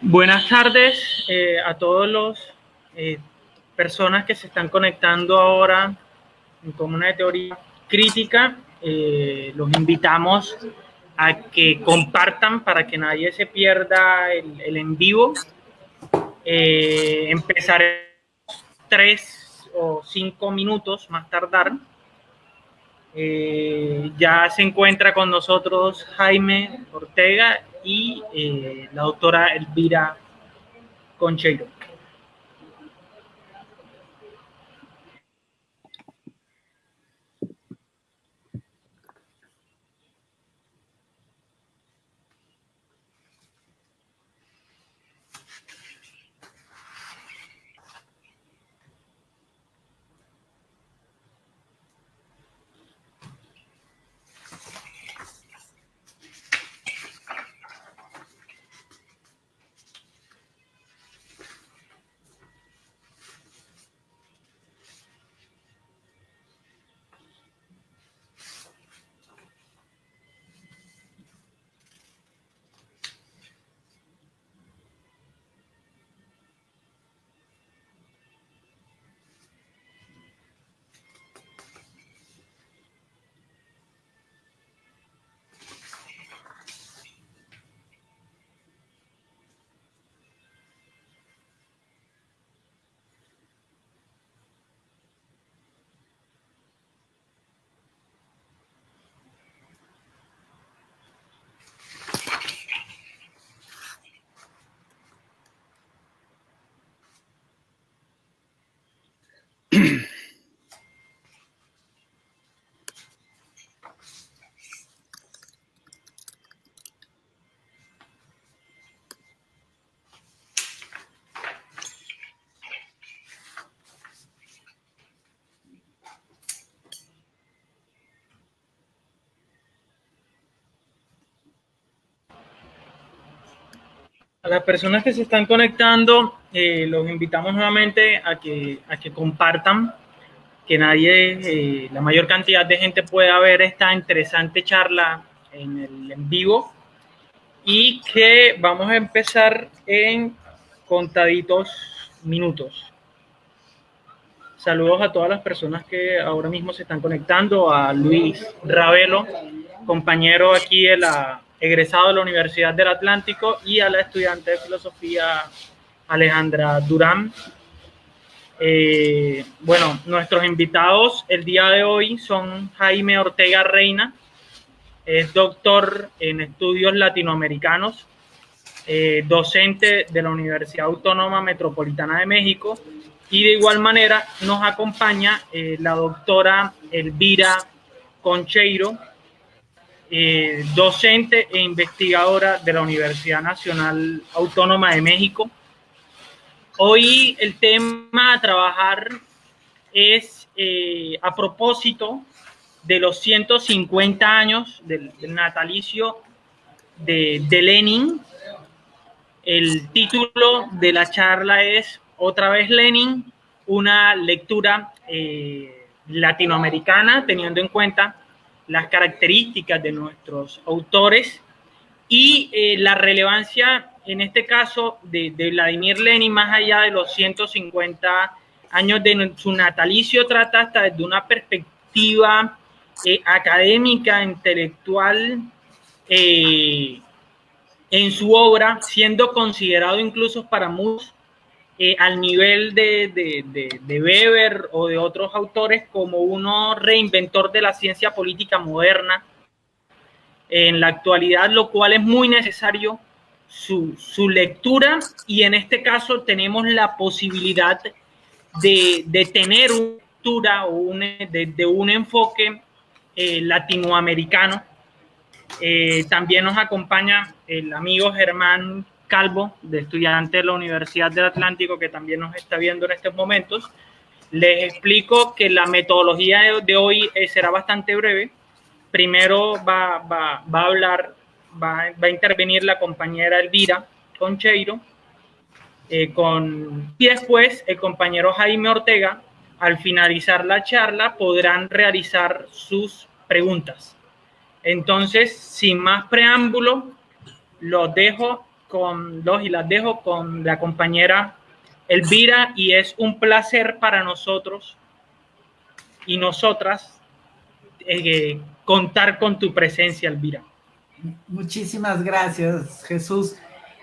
Buenas tardes a todos los personas que se están conectando ahora en Comuna de Teoría Crítica. Los invitamos a que compartan para que nadie se pierda el en vivo. Empezaremos 3 o 5 minutos más tardar. Ya se encuentra con nosotros Jaime Ortega y la doctora Elvira Concheiro. A las personas que se están conectando, los invitamos nuevamente a que compartan, que nadie, la mayor cantidad de gente pueda ver esta interesante charla en el en vivo, y que vamos a empezar en contaditos minutos. Saludos a todas las personas que ahora mismo se están conectando, a Luis Ravelo, compañero aquí de egresado de la Universidad del Atlántico, y a la estudiante de filosofía Alejandra Durán. Bueno, nuestros invitados el día de hoy son Jaime Ortega Reina, es doctor en estudios latinoamericanos, docente de la Universidad Autónoma Metropolitana de México, y de igual manera nos acompaña la doctora Elvira Concheiro, docente e investigadora de la Universidad Nacional Autónoma de México. Hoy el tema a trabajar es a propósito de los 150 años del natalicio de Lenin. El título de la charla es Otra vez Lenin, una lectura latinoamericana, teniendo en cuenta las características de nuestros autores y la relevancia, en este caso, de Vladimir Lenin, más allá de los 150 años de su natalicio. Trata hasta desde una perspectiva académica, intelectual, en su obra, siendo considerado incluso para muchos al nivel de Weber o de otros autores como uno reinventor de la ciencia política moderna en la actualidad, lo cual es muy necesario su lectura, y en este caso tenemos la posibilidad de tener una lectura o de un enfoque latinoamericano. También nos acompaña el amigo Germán Calvo, de estudiante de la Universidad del Atlántico, que también nos está viendo en estos momentos. Les explico que la metodología de hoy será bastante breve. primero va a hablar, va a intervenir la compañera Elvira Concheiro, y después el compañero Jaime Ortega. Al finalizar la charla podrán realizar sus preguntas. Entonces, sin más preámbulo, los y las dejo con la compañera Elvira, y es un placer para nosotros y nosotras contar con tu presencia, Elvira. Muchísimas gracias, Jesús.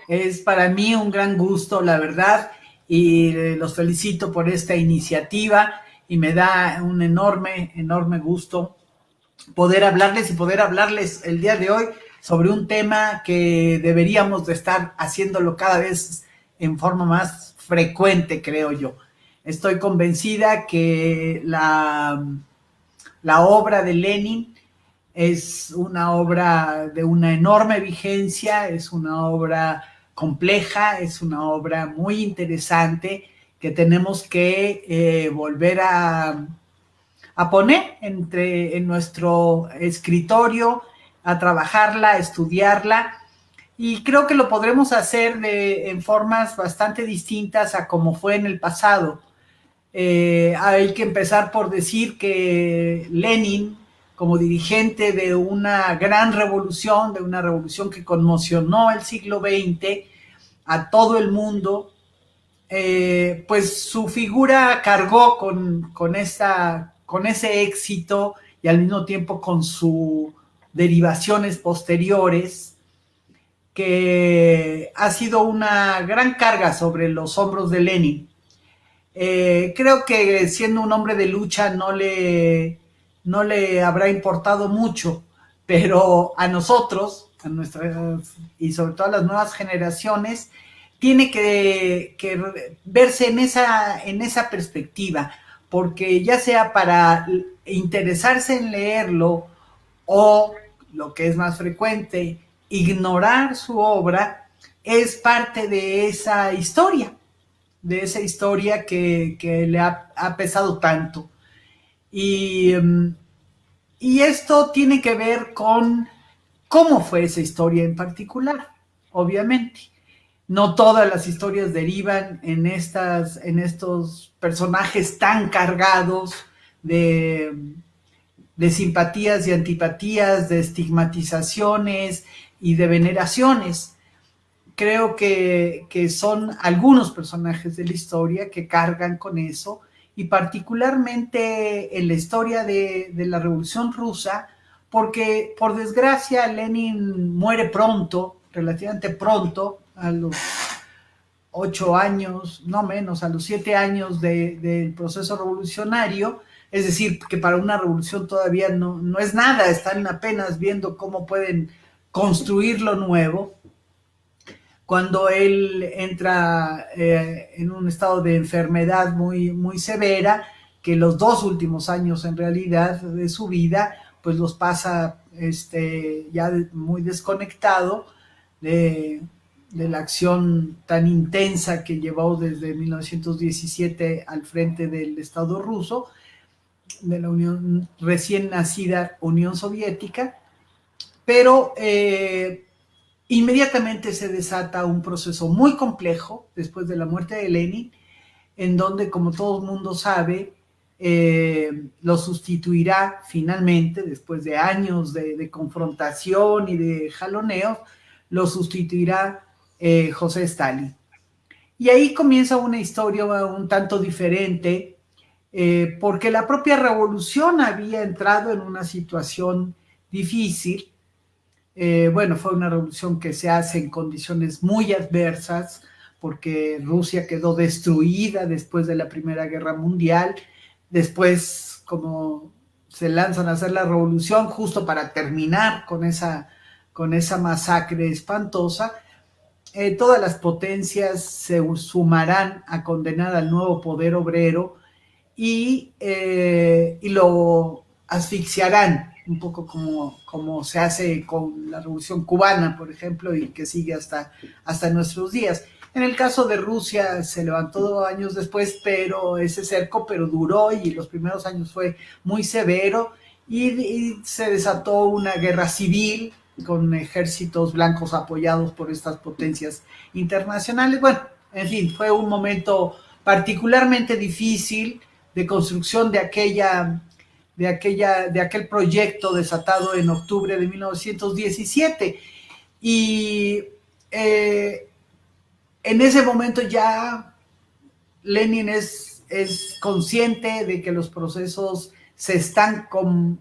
Es para mí un gran gusto, la verdad, y los felicito por esta iniciativa, y me da un enorme gusto poder hablarles el día de hoy sobre un tema que deberíamos de estar haciéndolo cada vez en forma más frecuente, creo yo. Estoy convencida que la obra de Lenin es una obra de una enorme vigencia, es una obra compleja, es una obra muy interesante que tenemos que volver a poner en nuestro escritorio, a trabajarla, a estudiarla, y creo que lo podremos hacer en formas bastante distintas a como fue en el pasado. Hay que empezar por decir que Lenin, como dirigente de una gran revolución, de una revolución que conmocionó el siglo XX a todo el mundo, pues su figura cargó con ese éxito, y al mismo tiempo con sus derivaciones posteriores, que ha sido una gran carga sobre los hombros de Lenin. Creo que siendo un hombre de lucha no le habrá importado mucho, pero a nosotros, a nuestras, y sobre todo a las nuevas generaciones, tiene que verse en esa perspectiva, porque ya sea para interesarse en leerlo, o, lo que es más frecuente, ignorar su obra, es parte de esa historia que le ha pesado tanto. Y esto tiene que ver con cómo fue esa historia en particular, obviamente. No todas las historias derivan en estos personajes tan cargados de simpatías y antipatías, de estigmatizaciones y de veneraciones. Creo que son algunos personajes de la historia que cargan con eso, y particularmente en la historia de la Revolución Rusa, porque por desgracia Lenin muere pronto, relativamente pronto, a los 8 años, no menos, a los 7 años del proceso revolucionario. Es decir, que para una revolución todavía no es nada, están apenas viendo cómo pueden construir lo nuevo, cuando él entra en un estado de enfermedad muy severa, que los 2 últimos años en realidad de su vida pues los pasa ya muy desconectado de la acción tan intensa que llevó desde 1917 al frente del Estado ruso, de la recién nacida Unión Soviética. Pero inmediatamente se desata un proceso muy complejo después de la muerte de Lenin, en donde, como todo el mundo sabe, lo sustituirá finalmente, después de años de confrontación y de jaloneo, lo sustituirá José Stalin. Y ahí comienza una historia un tanto diferente, porque la propia revolución había entrado en una situación difícil. Bueno, fue una revolución que se hace en condiciones muy adversas, porque Rusia quedó destruida después de la Primera Guerra Mundial. Después, como se lanzan a hacer la revolución justo para terminar con esa masacre espantosa, todas las potencias se sumarán a condenar al nuevo poder obrero, y lo asfixiarán, un poco como se hace con la Revolución Cubana, por ejemplo, y que sigue hasta nuestros días. En el caso de Rusia se levantó años después, pero ese cerco duró, y los primeros años fue muy severo, y se desató una guerra civil con ejércitos blancos apoyados por estas potencias internacionales. Bueno, en fin, fue un momento particularmente difícil de construcción de aquel proyecto desatado en octubre de 1917. Y en ese momento ya Lenin es consciente de que los procesos se están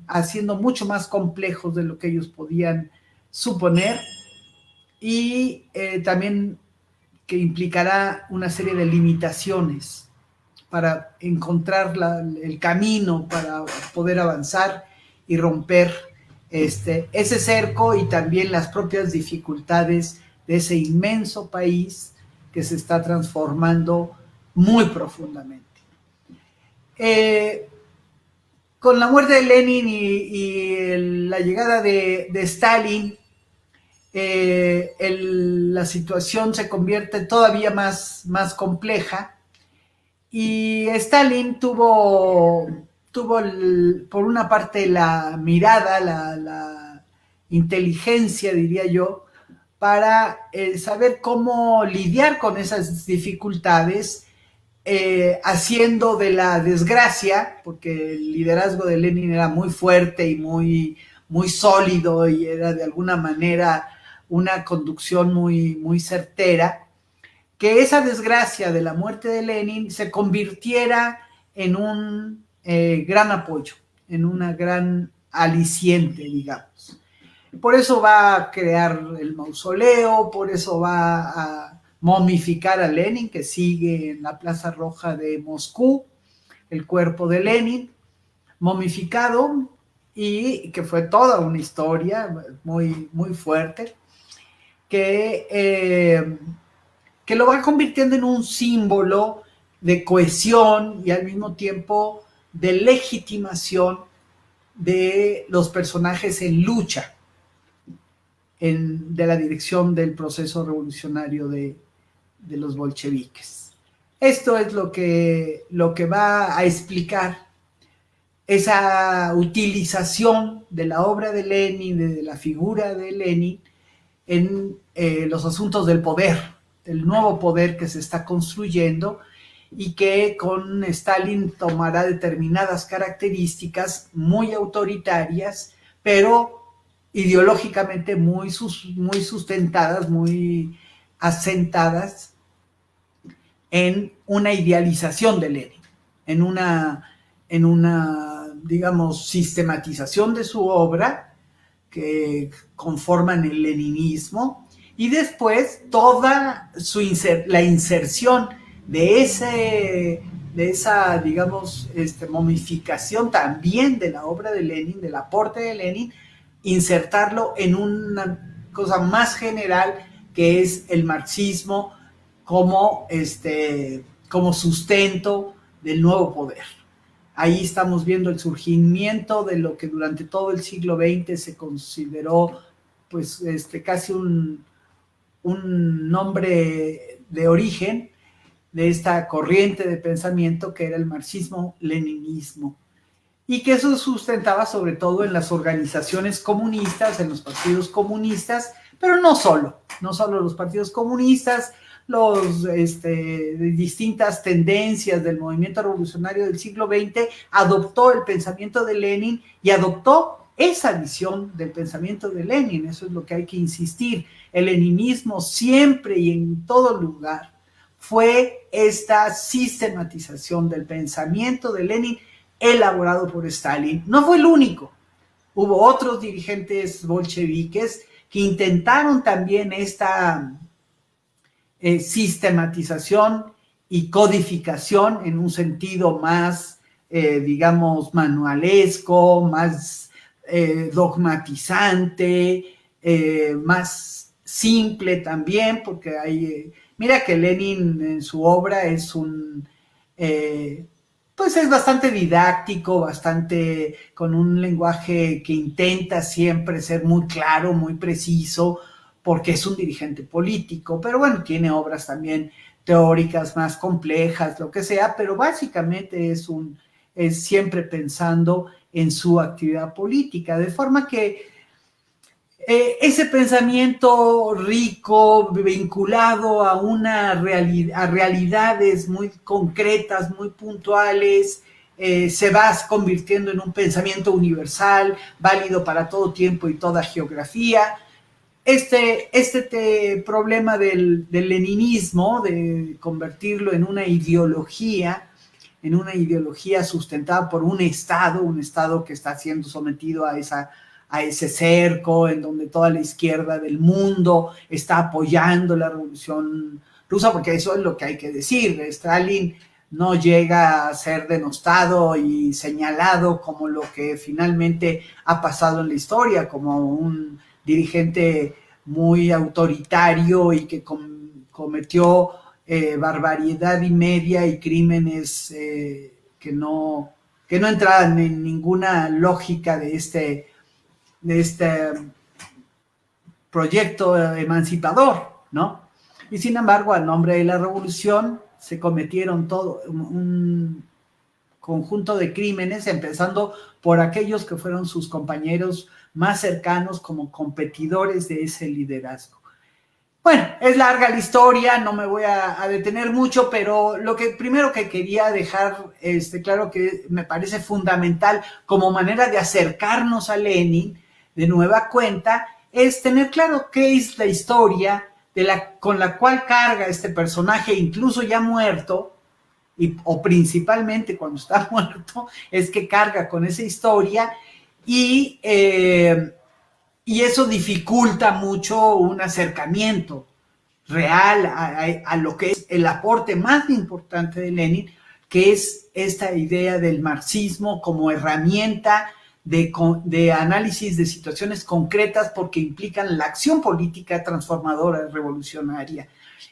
haciendo mucho más complejos de lo que ellos podían suponer, y también que implicará una serie de limitaciones para encontrar el camino para poder avanzar y romper ese cerco, y también las propias dificultades de ese inmenso país que se está transformando muy profundamente. Con la muerte de Lenin y la llegada de Stalin, la situación se convierte todavía más compleja, y Stalin tuvo por una parte la mirada, la inteligencia, diría yo, para saber cómo lidiar con esas dificultades, haciendo de la desgracia, porque el liderazgo de Lenin era muy fuerte y muy sólido, y era de alguna manera una conducción muy certera, que esa desgracia de la muerte de Lenin se convirtiera en un gran apoyo, en una gran aliciente, digamos. Por eso va a crear el mausoleo, por eso va a momificar a Lenin, que sigue en la Plaza Roja de Moscú, el cuerpo de Lenin momificado, y que fue toda una historia muy fuerte, que lo va convirtiendo en un símbolo de cohesión y al mismo tiempo de legitimación de los personajes en lucha de la dirección del proceso revolucionario de los bolcheviques. Esto es lo que va a explicar esa utilización de la obra de Lenin, de la figura de Lenin, en los asuntos del poder, del nuevo poder que se está construyendo, y que con Stalin tomará determinadas características muy autoritarias, pero ideológicamente muy sustentadas, muy asentadas en una idealización de Lenin, en una digamos, sistematización de su obra, que conforman el leninismo, y después toda la inserción de esa, digamos, momificación también de la obra de Lenin, del aporte de Lenin, insertarlo en una cosa más general, que es el marxismo como sustento del nuevo poder. Ahí estamos viendo el surgimiento de lo que durante todo el siglo XX se consideró, pues, casi un nombre de origen de esta corriente de pensamiento, que era el marxismo-leninismo, y que eso sustentaba sobre todo en las organizaciones comunistas, en los partidos comunistas, pero no solo los partidos comunistas, distintas tendencias del movimiento revolucionario del siglo XX adoptó el pensamiento de Lenin y adoptó esa visión del pensamiento de Lenin. Eso es lo que hay que insistir. El leninismo siempre y en todo lugar fue esta sistematización del pensamiento de Lenin elaborado por Stalin. No fue el único. Hubo otros dirigentes bolcheviques que intentaron también esta sistematización y codificación en un sentido más, digamos, manualesco, más dogmatizante, más simple también, porque hay, mira que Lenin en su obra es pues es bastante didáctico, bastante con un lenguaje que intenta siempre ser muy claro, muy preciso, porque es un dirigente político, pero bueno, tiene obras también teóricas más complejas, lo que sea, pero básicamente es siempre pensando en su actividad política, de forma que ese pensamiento rico, vinculado a a realidades muy concretas, muy puntuales, se va convirtiendo en un pensamiento universal, válido para todo tiempo y toda geografía. Este problema del leninismo, de convertirlo en una ideología sustentada por un Estado que está siendo sometido a ese cerco, en donde toda la izquierda del mundo está apoyando la revolución rusa, porque eso es lo que hay que decir. Stalin no llega a ser denostado y señalado como lo que finalmente ha pasado en la historia, como un dirigente muy autoritario y que cometió barbaridad y media y crímenes que no entran en ninguna lógica de este proyecto emancipador, ¿no? Y sin embargo, a nombre de la revolución se cometieron todo un conjunto de crímenes, empezando por aquellos que fueron sus compañeros más cercanos como competidores de ese liderazgo. Bueno, es larga la historia, no me voy a detener mucho, pero lo que primero que quería dejar claro, que me parece fundamental como manera de acercarnos a Lenin de nueva cuenta, es tener claro qué es la historia con la cual carga este personaje, incluso ya muerto, o principalmente cuando está muerto, es que carga con esa historia y eso dificulta mucho un acercamiento real a lo que es el aporte más importante de Lenin, que es esta idea del marxismo como herramienta de análisis de situaciones concretas porque implican la acción política transformadora, revolucionaria.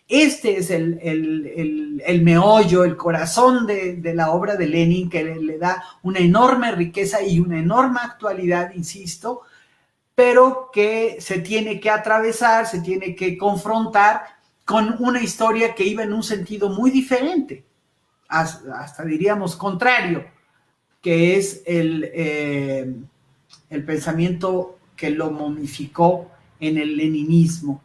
Este es el meollo, el corazón de la obra de Lenin, que le da una enorme riqueza y una enorme actualidad, insisto, pero que se tiene que atravesar, se tiene que confrontar con una historia que iba en un sentido muy diferente, hasta diríamos contrario, que es el pensamiento que lo momificó en el leninismo.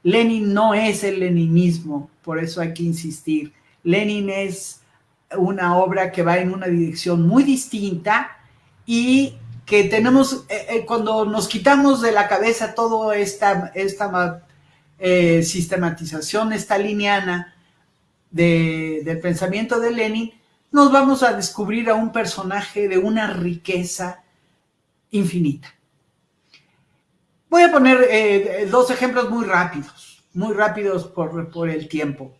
Lenin no es el leninismo, por eso hay que insistir. Lenin es una obra que va en una dirección muy distinta y que tenemos, cuando nos quitamos de la cabeza toda esta sistematización staliniana del pensamiento de Lenin, nos vamos a descubrir a un personaje de una riqueza infinita. Voy a poner dos ejemplos muy rápidos por el tiempo.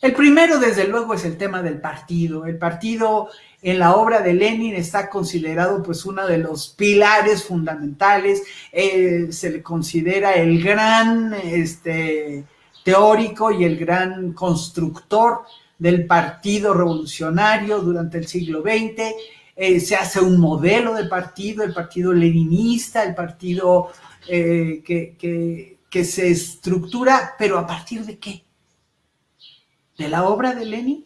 El primero, desde luego, es el tema del partido. El partido en la obra de Lenin está considerado pues uno de los pilares fundamentales. Se le considera el gran teórico y el gran constructor del partido revolucionario durante el siglo XX. Se hace un modelo de partido, el partido leninista, el partido que se estructura, pero ¿a partir de qué? ¿De la obra de Lenin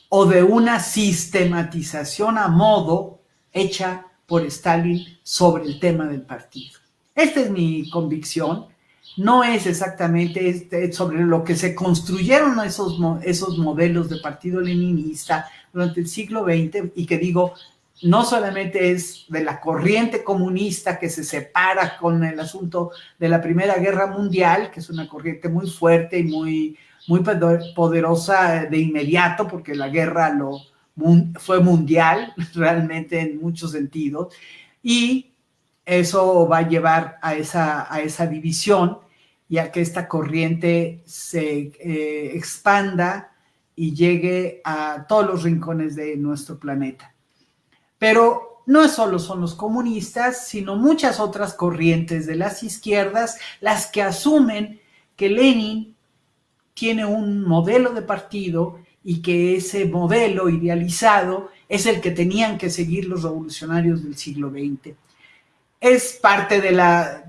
o de una sistematización a modo hecha por Stalin sobre el tema del partido? Esta es mi convicción. No es exactamente sobre lo que se construyeron esos modelos de partido leninista durante el siglo XX, y que digo, no solamente es de la corriente comunista que se separa con el asunto de la Primera Guerra Mundial, que es una corriente muy fuerte y muy poderosa de inmediato, porque la guerra fue mundial realmente en muchos sentidos, y eso va a llevar a esa división y a que esta corriente se expanda y llegue a todos los rincones de nuestro planeta. Pero no solo son los comunistas, sino muchas otras corrientes de las izquierdas las que asumen que Lenin tiene un modelo de partido y que ese modelo idealizado es el que tenían que seguir los revolucionarios del siglo XX. Es parte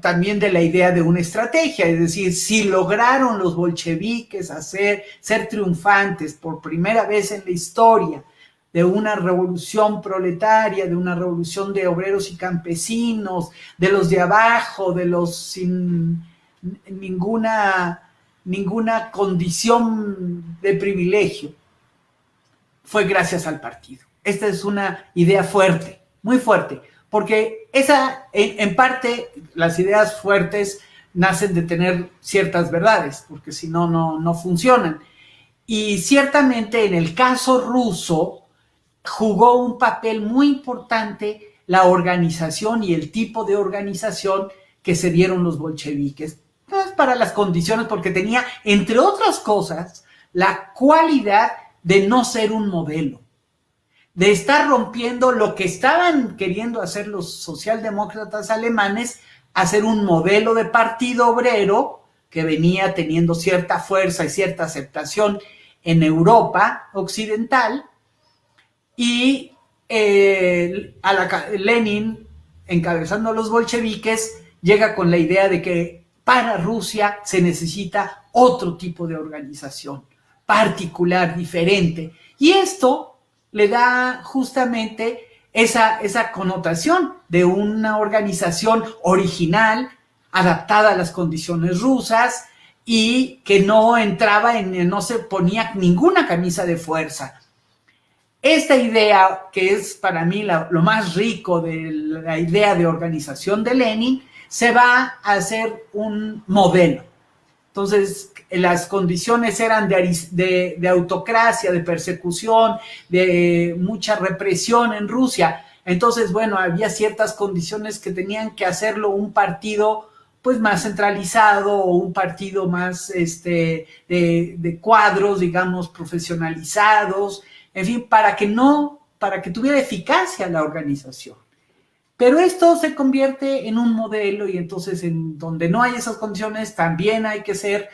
también de la idea de una estrategia, es decir, si lograron los bolcheviques ser triunfantes por primera vez en la historia de una revolución proletaria, de una revolución de obreros y campesinos, de los de abajo, de los sin ninguna condición de privilegio, fue gracias al partido. Esta es una idea fuerte, muy fuerte, porque en parte, las ideas fuertes nacen de tener ciertas verdades, porque si no, no funcionan. Y ciertamente en el caso ruso jugó un papel muy importante la organización y el tipo de organización que se dieron los bolcheviques. Pues para las condiciones, porque tenía, entre otras cosas, la cualidad de no ser un modelo, de estar rompiendo lo que estaban queriendo hacer los socialdemócratas alemanes, hacer un modelo de partido obrero que venía teniendo cierta fuerza y cierta aceptación en Europa occidental, y Lenin, encabezando a los bolcheviques, llega con la idea de que para Rusia se necesita otro tipo de organización, particular, diferente, y esto le da justamente esa connotación de una organización original, adaptada a las condiciones rusas, y que no se ponía ninguna camisa de fuerza. Esta idea, que es para mí lo más rico de la idea de organización de Lenin, se va a hacer un modelo. Entonces, las condiciones eran de autocracia, de persecución, de mucha represión en Rusia. Entonces, bueno, había ciertas condiciones que tenían que hacerlo un partido pues más centralizado, o un partido más de cuadros, digamos, profesionalizados, en fin, para que tuviera eficacia la organización. Pero esto se convierte en un modelo, y entonces en donde no hay esas condiciones también hay que ser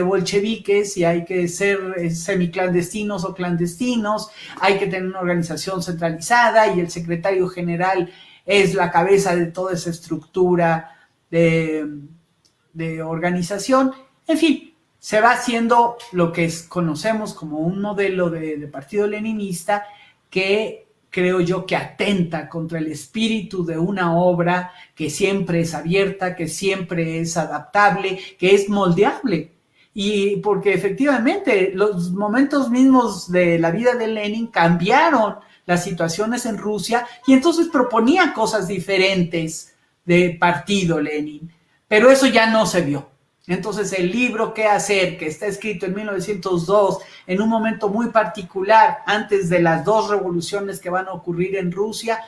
bolcheviques, y hay que ser semiclandestinos o clandestinos, hay que tener una organización centralizada, y el secretario general es la cabeza de toda esa estructura de organización. En fin, se va haciendo lo que conocemos como un modelo de partido leninista, que creo yo que atenta contra el espíritu de una obra que siempre es abierta, que siempre es adaptable, que es moldeable. Y porque efectivamente los momentos mismos de la vida de Lenin cambiaron las situaciones en Rusia, y entonces proponía cosas diferentes de partido Lenin, pero eso ya no se vio. Entonces el libro ¿Qué hacer?, que está escrito en 1902, en un momento muy particular, antes de las dos revoluciones que van a ocurrir en Rusia,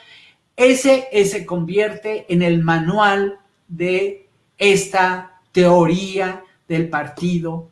ese se convierte en el manual de esta teoría del partido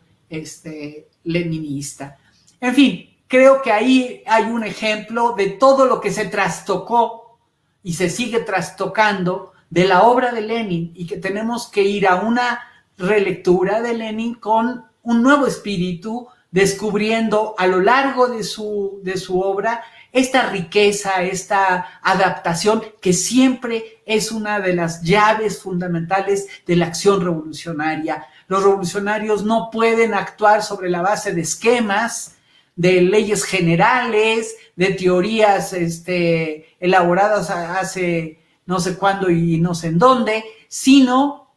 leninista. En fin, creo que ahí hay un ejemplo de todo lo que se trastocó y se sigue trastocando de la obra de Lenin, y que tenemos que ir a una relectura de Lenin con un nuevo espíritu, descubriendo a lo largo de su obra esta riqueza, esta adaptación, que siempre es una de las llaves fundamentales de la acción revolucionaria. Los revolucionarios no pueden actuar sobre la base de esquemas, de leyes generales, de teorías elaboradas hace no sé cuándo y no sé en dónde, sino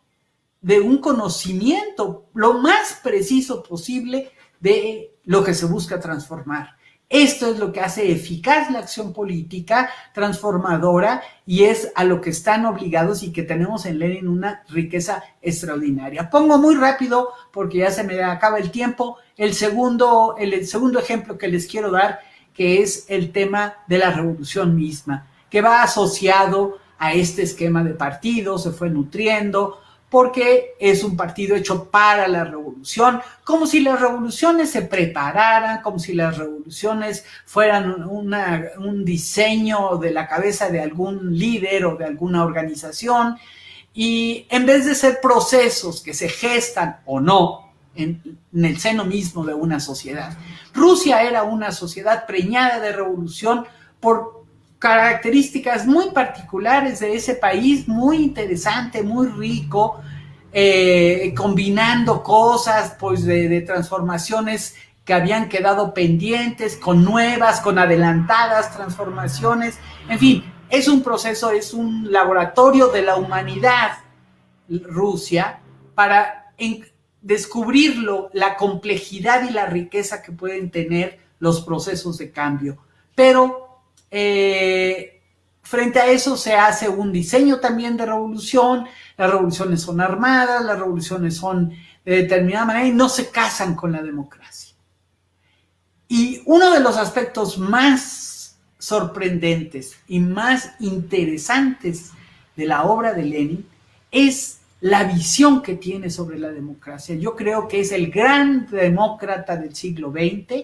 de un conocimiento lo más preciso posible de lo que se busca transformar. Esto es lo que hace eficaz la acción política transformadora, y es a lo que están obligados, y que tenemos en Lenin una riqueza extraordinaria. Pongo muy rápido, porque ya se me acaba el tiempo, el segundo ejemplo que les quiero dar, que es el tema de la revolución misma, que va asociado a este esquema de partido, se fue nutriendo, porque es un partido hecho para la revolución, como si las revoluciones se prepararan, como si las revoluciones fueran un diseño de la cabeza de algún líder o de alguna organización, y en vez de ser procesos que se gestan o no en el seno mismo de una sociedad. Rusia era una sociedad preñada de revolución por características muy particulares de ese país, muy interesante, muy rico, combinando cosas pues de transformaciones que habían quedado pendientes, con nuevas, con adelantadas transformaciones. En fin, es un proceso, es un laboratorio de la humanidad, Rusia, para descubrirlo, la complejidad y la riqueza que pueden tener los procesos de cambio. Pero frente a eso se hace un diseño también de revolución. Las revoluciones son armadas, las revoluciones son de determinada manera y no se casan con la democracia. Y uno de los aspectos más sorprendentes y más interesantes de la obra de Lenin es la visión que tiene sobre la democracia. Yo creo que es el gran demócrata del siglo XX,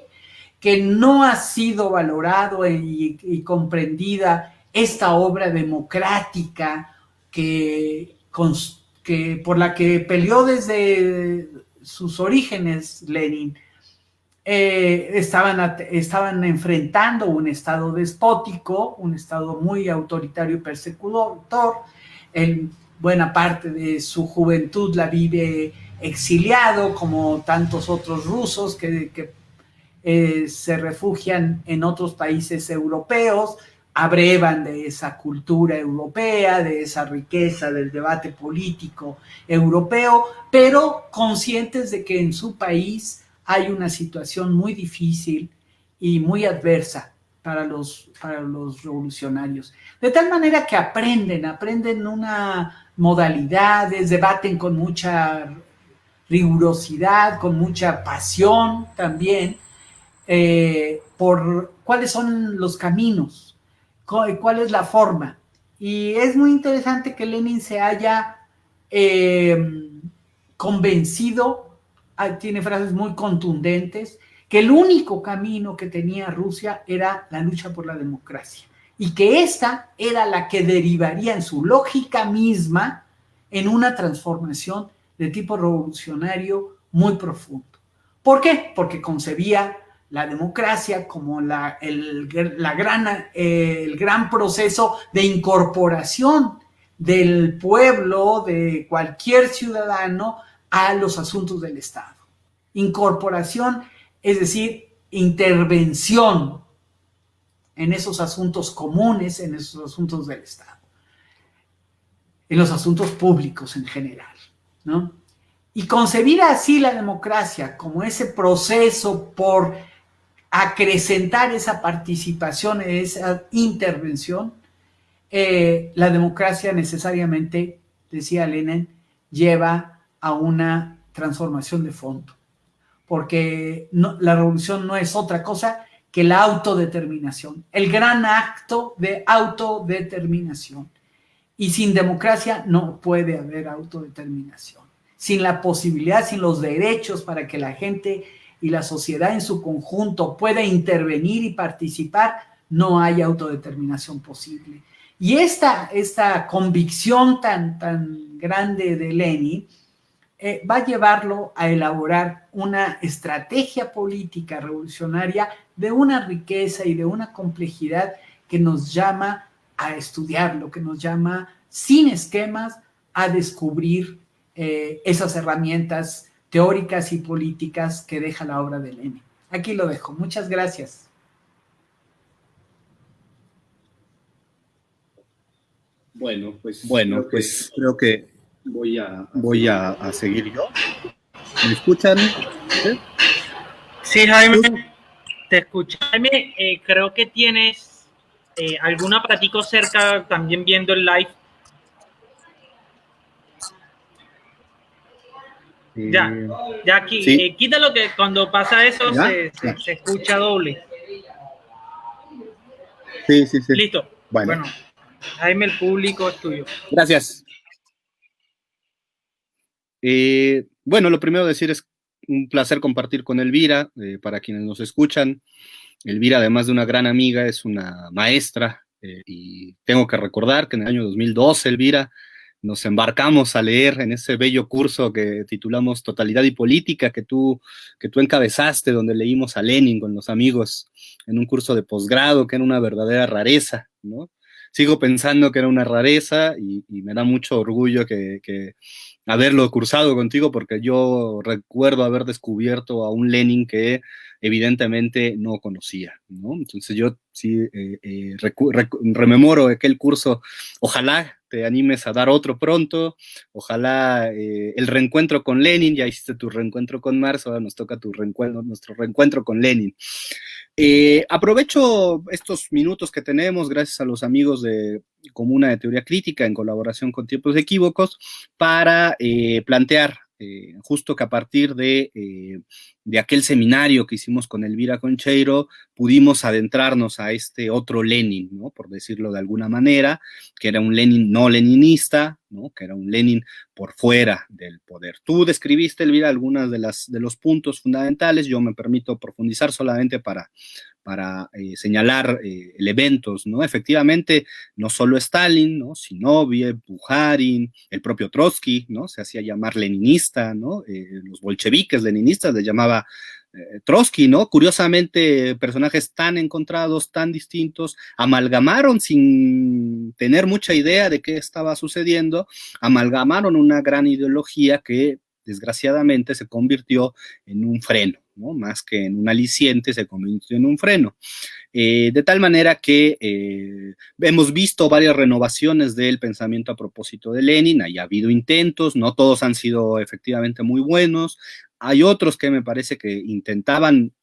que no ha sido valorado y comprendida esta obra democrática por la que peleó desde sus orígenes Lenin. Estaban enfrentando un estado despótico, un estado muy autoritario y persecutor. En buena parte de su juventud la vive exiliado, como tantos otros rusos que se refugian en otros países europeos, abrevan de esa cultura europea, de esa riqueza del debate político europeo, pero conscientes de que en su país hay una situación muy difícil y muy adversa para los revolucionarios. De tal manera que aprenden una modalidad, debaten con mucha rigurosidad, con mucha pasión también, por cuáles son los caminos, cuál es la forma. Y es muy interesante que Lenin se haya convencido, tiene frases muy contundentes, que el único camino que tenía Rusia era la lucha por la democracia y que esta era la que derivaría en su lógica misma en una transformación de tipo revolucionario muy profundo. ¿Por qué? Porque concebía la democracia como el gran proceso de incorporación del pueblo, de cualquier ciudadano, a los asuntos del Estado. Incorporación, es decir, intervención en esos asuntos comunes, en esos asuntos del Estado, en los asuntos públicos en general, ¿no? Y concebir así la democracia como ese proceso por acrecentar esa participación, esa intervención, la democracia necesariamente, decía Lenin, lleva a una transformación de fondo, porque la revolución no es otra cosa que la autodeterminación, el gran acto de autodeterminación. Y sin democracia no puede haber autodeterminación. Sin la posibilidad, sin los derechos para que la gente y la sociedad en su conjunto pueda intervenir y participar, no hay autodeterminación posible. Y esta convicción tan grande de Lenin va a llevarlo a elaborar una estrategia política revolucionaria de una riqueza y de una complejidad que nos llama a estudiarlo, que nos llama sin esquemas a descubrir esas herramientas teóricas y políticas que deja la obra de Lenin. Aquí lo dejo. Muchas gracias. Bueno, pues creo que voy a seguir yo. ¿Me escuchan? Sí, Jaime, te escucho. Jaime, creo que tienes algún aparatico cerca también viendo el live. Ya aquí, sí. Quítalo que cuando pasa eso se escucha doble. Sí. Listo. Bueno, Jaime, el público es tuyo. Gracias. Bueno, lo primero decir es un placer compartir con Elvira, para quienes nos escuchan. Elvira, además de una gran amiga, es una maestra, y tengo que recordar que en el año 2012, Elvira, nos embarcamos a leer en ese bello curso que titulamos Totalidad y Política, que tú encabezaste, donde leímos a Lenin con los amigos en un curso de posgrado, que era una verdadera rareza, ¿no? Sigo pensando que era una rareza y me da mucho orgullo que haberlo cursado contigo, porque yo recuerdo haber descubierto a un Lenin que evidentemente no conocía, ¿no? Entonces yo sí rememoro aquel curso. Ojalá te animes a dar otro pronto, ojalá el reencuentro con Lenin. Ya hiciste tu reencuentro con Marx, ahora nos toca nuestro reencuentro con Lenin. Aprovecho estos minutos que tenemos, gracias a los amigos de Comuna de Teoría Crítica, en colaboración con Tiempos Equívocos, para plantear justo que a partir de aquel seminario que hicimos con Elvira Concheiro, pudimos adentrarnos a este otro Lenin, ¿no? Por decirlo de alguna manera, que era un Lenin no leninista, ¿no? Que era un Lenin por fuera del poder. Tú describiste, Elvira, algunas de los puntos fundamentales. Yo me permito profundizar solamente para señalar elementos, ¿no? Efectivamente, no solo Stalin, ¿no? Zinoviev, Bukharin, el propio Trotsky, ¿no? Se hacía llamar leninista, ¿no? Los bolcheviques leninistas le llamaba Trotsky, ¿no? Curiosamente, personajes tan encontrados, tan distintos, amalgamaron sin tener mucha idea de qué estaba sucediendo, amalgamaron una gran ideología que desgraciadamente se convirtió en un freno, ¿no? Más que en un aliciente, se convirtió en un freno. De tal manera que hemos visto varias renovaciones del pensamiento a propósito de Lenin. Ha habido intentos, no todos han sido efectivamente muy buenos. Hay otros que me parece que intentaban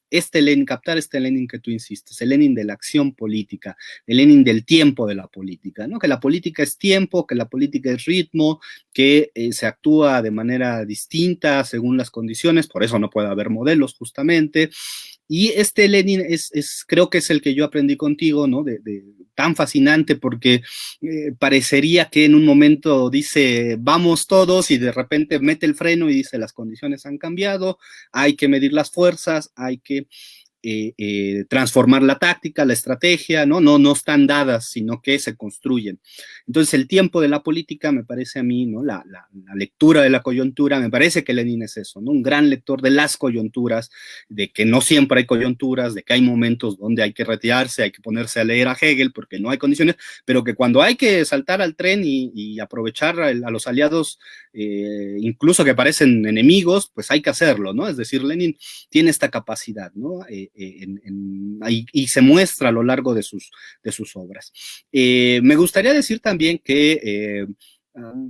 captar este Lenin que tú insistes, el Lenin de la acción política, el Lenin del tiempo de la política, ¿no? Que la política es tiempo, que la política es ritmo, que se actúa de manera distinta según las condiciones, por eso no puede haber modelos justamente. Y este Lenin creo que es el que yo aprendí contigo, ¿no? Tan fascinante, porque parecería que en un momento dice vamos todos y de repente mete el freno y dice las condiciones han cambiado, hay que medir las fuerzas, hay que transformar la táctica, la estrategia, ¿no? No están dadas, sino que se construyen. Entonces el tiempo de la política me parece a mí, ¿no? La lectura de la coyuntura, me parece que Lenin es eso, ¿no? Un gran lector de las coyunturas, de que no siempre hay coyunturas, de que hay momentos donde hay que retirarse, hay que ponerse a leer a Hegel porque no hay condiciones, pero que cuando hay que saltar al tren y aprovechar a los aliados, incluso que parecen enemigos, pues hay que hacerlo, ¿no? Es decir, Lenin tiene esta capacidad, ¿no? Y se muestra a lo largo de sus obras. Me gustaría decir también que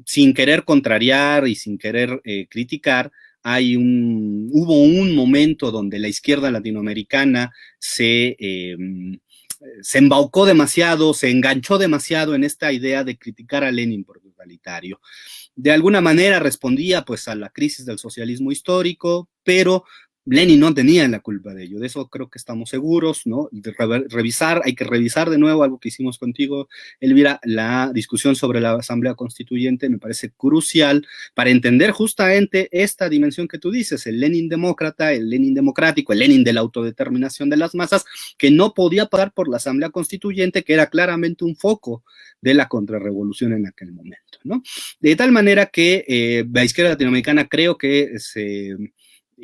sin querer contrariar y sin querer criticar, hubo un momento donde la izquierda latinoamericana se embaucó demasiado, se enganchó demasiado en esta idea de criticar a Lenin por totalitario. De alguna manera respondía pues a la crisis del socialismo histórico, pero Lenin no tenía la culpa de ello, de eso creo que estamos seguros, ¿no? Hay que revisar de nuevo algo que hicimos contigo, Elvira, la discusión sobre la Asamblea Constituyente me parece crucial para entender justamente esta dimensión que tú dices, el Lenin demócrata, el Lenin democrático, el Lenin de la autodeterminación de las masas, que no podía pasar por la Asamblea Constituyente, que era claramente un foco de la contrarrevolución en aquel momento, ¿no? De tal manera que la izquierda latinoamericana creo que se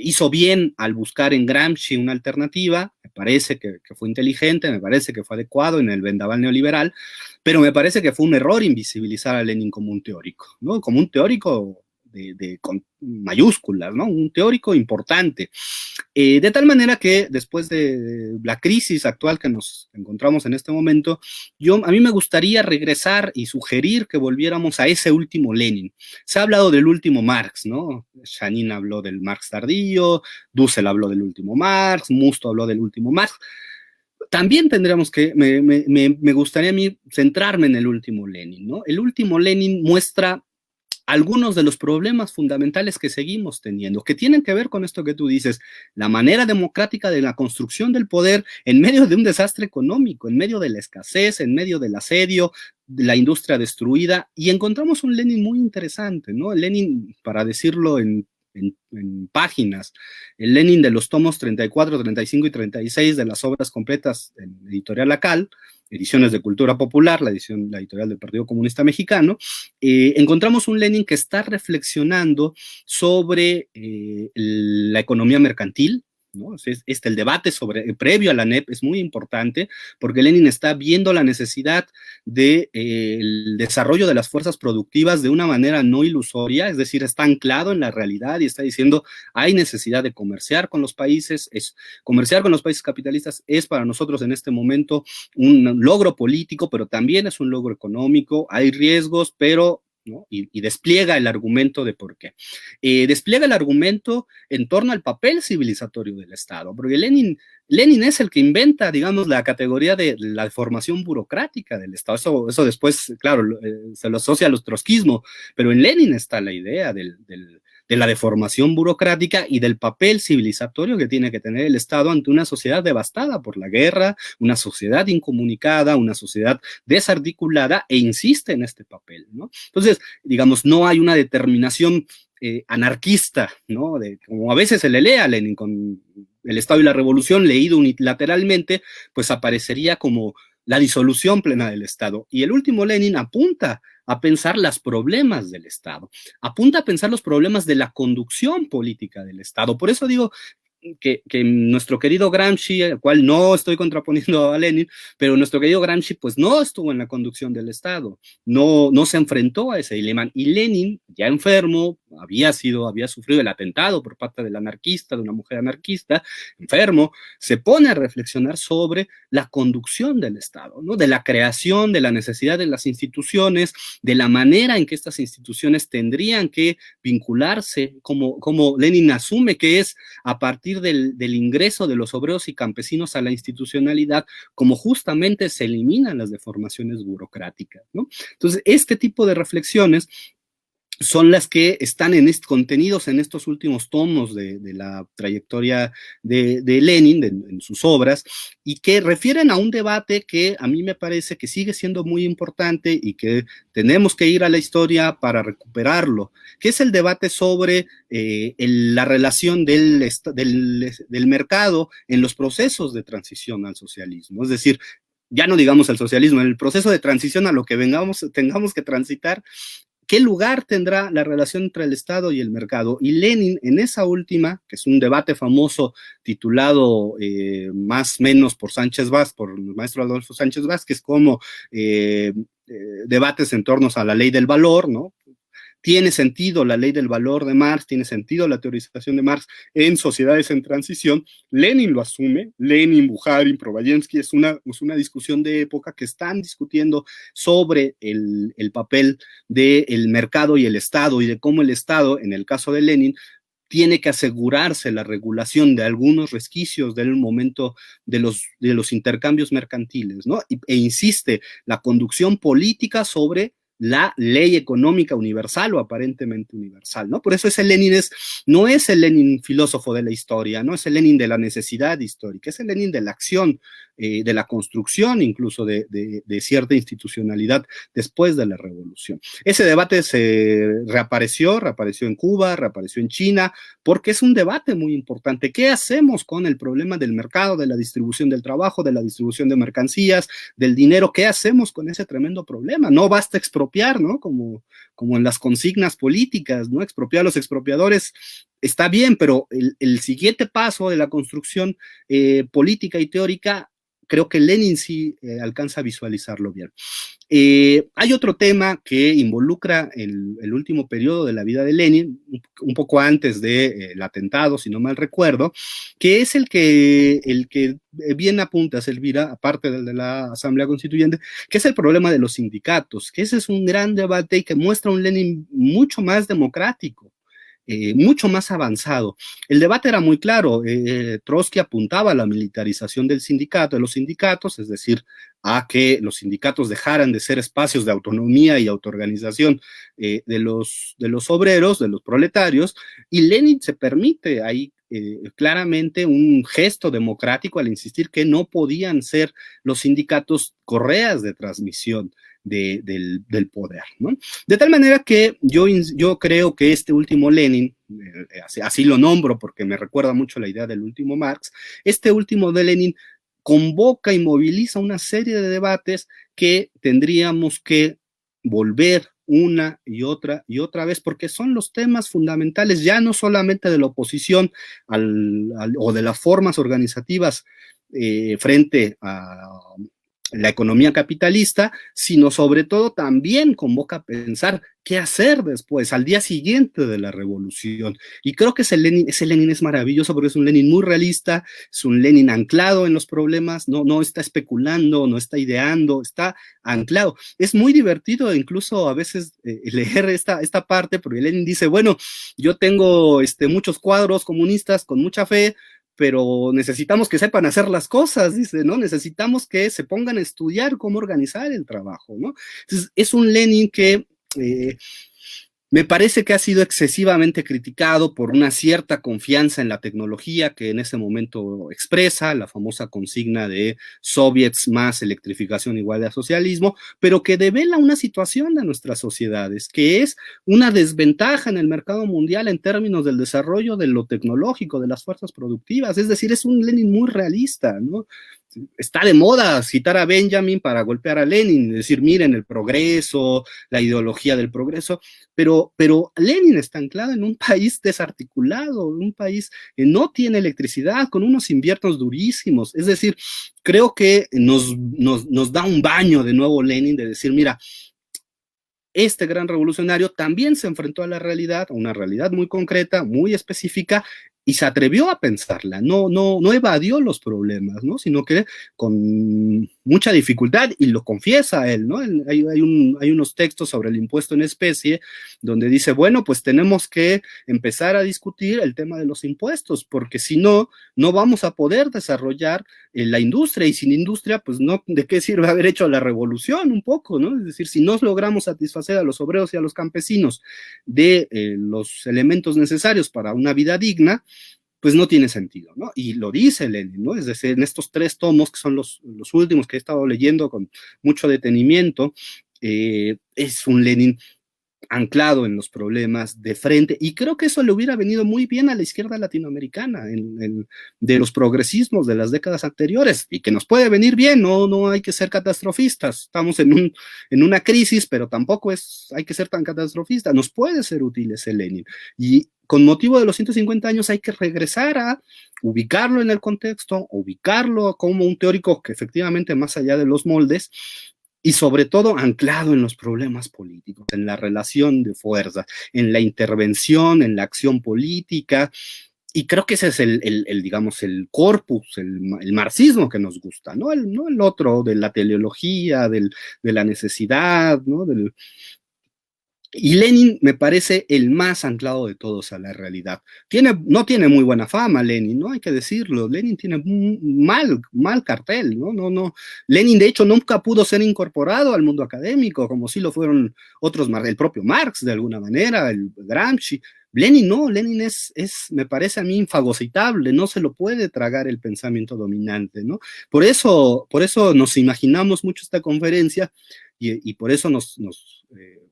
hizo bien al buscar en Gramsci una alternativa, me parece que fue inteligente, me parece que fue adecuado en el vendaval neoliberal, pero me parece que fue un error invisibilizar a Lenin como un teórico, ¿no? Como un teórico con mayúsculas, ¿no? Un teórico importante. De tal manera que después de la crisis actual que nos encontramos en este momento, a mí me gustaría regresar y sugerir que volviéramos a ese último Lenin. Se ha hablado del último Marx, ¿no? Shanin habló del Marx tardío, Dussel habló del último Marx, Musto habló del último Marx. También tendríamos que, me gustaría a mí centrarme en el último Lenin, ¿no? El último Lenin muestra algunos de los problemas fundamentales que seguimos teniendo, que tienen que ver con esto que tú dices, la manera democrática de la construcción del poder en medio de un desastre económico, en medio de la escasez, en medio del asedio, de la industria destruida, y encontramos un Lenin muy interesante, ¿no? El Lenin, para decirlo en páginas, el Lenin de los tomos 34, 35 y 36 de las obras completas en Editorial Acal, Ediciones de Cultura Popular, la editorial del Partido Comunista Mexicano, encontramos un Lenin que está reflexionando sobre la economía mercantil, ¿no? El debate previo a la NEP es muy importante porque Lenin está viendo la necesidad del desarrollo de las fuerzas productivas de una manera no ilusoria, es decir, está anclado en la realidad y está diciendo hay necesidad de comerciar con los países, comerciar con los países capitalistas es para nosotros en este momento un logro político, pero también es un logro económico, hay riesgos, pero ¿no? Y despliega el argumento de por qué. Despliega el argumento en torno al papel civilizatorio del Estado, porque Lenin es el que inventa, digamos, la categoría de la deformación burocrática del Estado. Eso después, claro, se lo asocia al trotskismo, pero en Lenin está la idea de la deformación burocrática y del papel civilizatorio que tiene que tener el Estado ante una sociedad devastada por la guerra, una sociedad incomunicada, una sociedad desarticulada, e insiste en este papel, ¿no? Entonces, digamos, no hay una determinación anarquista, ¿no? Como a veces se le lee a Lenin con el Estado y la Revolución, leído unilateralmente, pues aparecería como la disolución plena del Estado. Y el último Lenin apunta a pensar los problemas del Estado, apunta a pensar los problemas de la conducción política del Estado. Por eso digo que nuestro querido Gramsci, al cual no estoy contraponiendo a Lenin, pero nuestro querido Gramsci pues no estuvo en la conducción del Estado, no se enfrentó a ese dilema, y Lenin, ya enfermo, había sufrido el atentado por parte del anarquista, de una mujer anarquista, enfermo, se pone a reflexionar sobre la conducción del Estado, ¿no? De la creación, de la necesidad de las instituciones, de la manera en que estas instituciones tendrían que vincularse, como Lenin asume que es a partir del ingreso de los obreros y campesinos a la institucionalidad, como justamente se eliminan las deformaciones burocráticas, ¿no? Entonces, este tipo de reflexiones son las que están contenidos en estos últimos tomos de la trayectoria de Lenin, en sus obras, y que refieren a un debate que a mí me parece que sigue siendo muy importante y que tenemos que ir a la historia para recuperarlo, que es el debate sobre la relación del mercado en los procesos de transición al socialismo. Es decir, ya no digamos al socialismo, en el proceso de transición a lo que tengamos que transitar, ¿qué lugar tendrá la relación entre el Estado y el mercado? Y Lenin, en esa última, que es un debate famoso titulado más o menos por el maestro Adolfo Sánchez Vázquez, como debates en torno a la ley del valor, ¿no? Tiene sentido la ley del valor de Marx, tiene sentido la teorización de Marx en sociedades en transición. Lenin lo asume, Lenin, Bukharin, Probayensky, es una discusión de época que están discutiendo sobre el papel del mercado y el Estado, y de cómo el Estado, en el caso de Lenin, tiene que asegurarse la regulación de algunos resquicios del momento de los intercambios mercantiles, ¿no? E insiste la conducción política sobre la ley económica universal o aparentemente universal, ¿no? Por eso ese Lenin no es el Lenin filósofo de la historia, no es el Lenin de la necesidad histórica, es el Lenin de la acción, de la construcción incluso de cierta institucionalidad después de la revolución. Ese debate reapareció en Cuba, reapareció en China, porque es un debate muy importante. ¿Qué hacemos con el problema del mercado, de la distribución del trabajo, de la distribución de mercancías, del dinero? ¿Qué hacemos con ese tremendo problema? No basta expropiar, ¿no? Como en las consignas políticas, ¿no? Expropiar a los expropiadores está bien, pero el siguiente paso de la construcción política y teórica, creo que Lenin sí alcanza a visualizarlo bien. Hay otro tema que involucra el último periodo de la vida de Lenin, un poco antes del atentado, si no mal recuerdo, que es el que bien apuntas, Elvira, aparte del de la Asamblea Constituyente, que es el problema de los sindicatos, que ese es un gran debate y que muestra un Lenin mucho más democrático. Mucho más avanzado. El debate era muy claro. Trotsky apuntaba a la militarización de los sindicatos, es decir, a que los sindicatos dejaran de ser espacios de autonomía y autoorganización de los obreros, de los proletarios, y Lenin se permite ahí claramente un gesto democrático al insistir que no podían ser los sindicatos correas de transmisión del poder, ¿no? De tal manera que yo creo que este último Lenin, así lo nombro porque me recuerda mucho la idea del último Marx, este último de Lenin convoca y moviliza una serie de debates que tendríamos que volver una y otra vez, porque son los temas fundamentales, ya no solamente de la oposición o de las formas organizativas frente a la economía capitalista, sino sobre todo también convoca a pensar qué hacer después, al día siguiente de la revolución. Y creo que ese Lenin es maravilloso porque es un Lenin muy realista, es un Lenin anclado en los problemas, no está especulando, no está ideando, está anclado. Es muy divertido incluso a veces leer esta parte, porque Lenin dice, bueno, yo tengo muchos cuadros comunistas con mucha fe, pero necesitamos que sepan hacer las cosas, dice, ¿no? Necesitamos que se pongan a estudiar cómo organizar el trabajo, ¿no? Entonces, es un Lenin que me parece que ha sido excesivamente criticado por una cierta confianza en la tecnología que en ese momento expresa, la famosa consigna de soviets más electrificación igual a socialismo, pero que devela una situación de nuestras sociedades, que es una desventaja en el mercado mundial en términos del desarrollo de lo tecnológico, de las fuerzas productivas, es decir, es un Lenin muy realista, ¿no? Está de moda citar a Benjamin para golpear a Lenin, decir, miren el progreso, la ideología del progreso, pero Lenin está anclado en un país desarticulado, un país que no tiene electricidad, con unos inviernos durísimos, es decir, creo que nos da un baño de nuevo Lenin de decir, mira, este gran revolucionario también se enfrentó a la realidad, a una realidad muy concreta, muy específica, y se atrevió a pensarla, no evadió los problemas, ¿no? Sino que con mucha dificultad, y lo confiesa él, ¿no? Hay unos textos sobre el impuesto en especie, donde dice, bueno, pues tenemos que empezar a discutir el tema de los impuestos, porque si no, no vamos a poder desarrollar la industria, y sin industria, pues no, ¿de qué sirve haber hecho la revolución un poco, ¿no? Es decir, si no logramos satisfacer a los obreros y a los campesinos de los elementos necesarios para una vida digna, pues no tiene sentido, ¿no? Y lo dice Lenin, ¿no? Es decir, en estos 3 tomos, que son los últimos que he estado leyendo con mucho detenimiento, es un Lenin anclado en los problemas de frente, y creo que eso le hubiera venido muy bien a la izquierda latinoamericana, de los progresismos de las décadas anteriores, y que nos puede venir bien, no hay que ser catastrofistas, estamos en una crisis, pero tampoco hay que ser tan catastrofistas, nos puede ser útil ese Lenin, y con motivo de los 150 años hay que regresar a ubicarlo en el contexto, ubicarlo como un teórico que efectivamente más allá de los moldes, y sobre todo anclado en los problemas políticos, en la relación de fuerza, en la intervención, en la acción política, y creo que ese es digamos, el corpus, el marxismo que nos gusta, no el otro de la teleología, de la necesidad, ¿no? Y Lenin me parece el más anclado de todos a la realidad. No tiene muy buena fama Lenin, ¿no? Hay que decirlo. Lenin tiene mal cartel, ¿no? Lenin, de hecho, nunca pudo ser incorporado al mundo académico, como sí lo fueron otros, el propio Marx, de alguna manera, el Gramsci. Lenin no, Lenin me parece a mí infagocitable, no se lo puede tragar el pensamiento dominante, ¿no? Por eso nos imaginamos mucho esta conferencia y por eso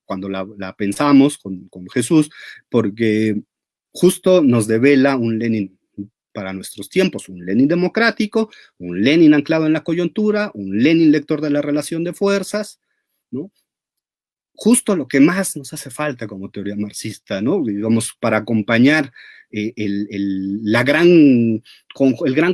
cuando la pensamos con Jesús, porque justo nos devela un Lenin para nuestros tiempos, un Lenin democrático, un Lenin anclado en la coyuntura, un Lenin lector de la relación de fuerzas, ¿no? Justo lo que más nos hace falta como teoría marxista, ¿no? Digamos, para acompañar el gran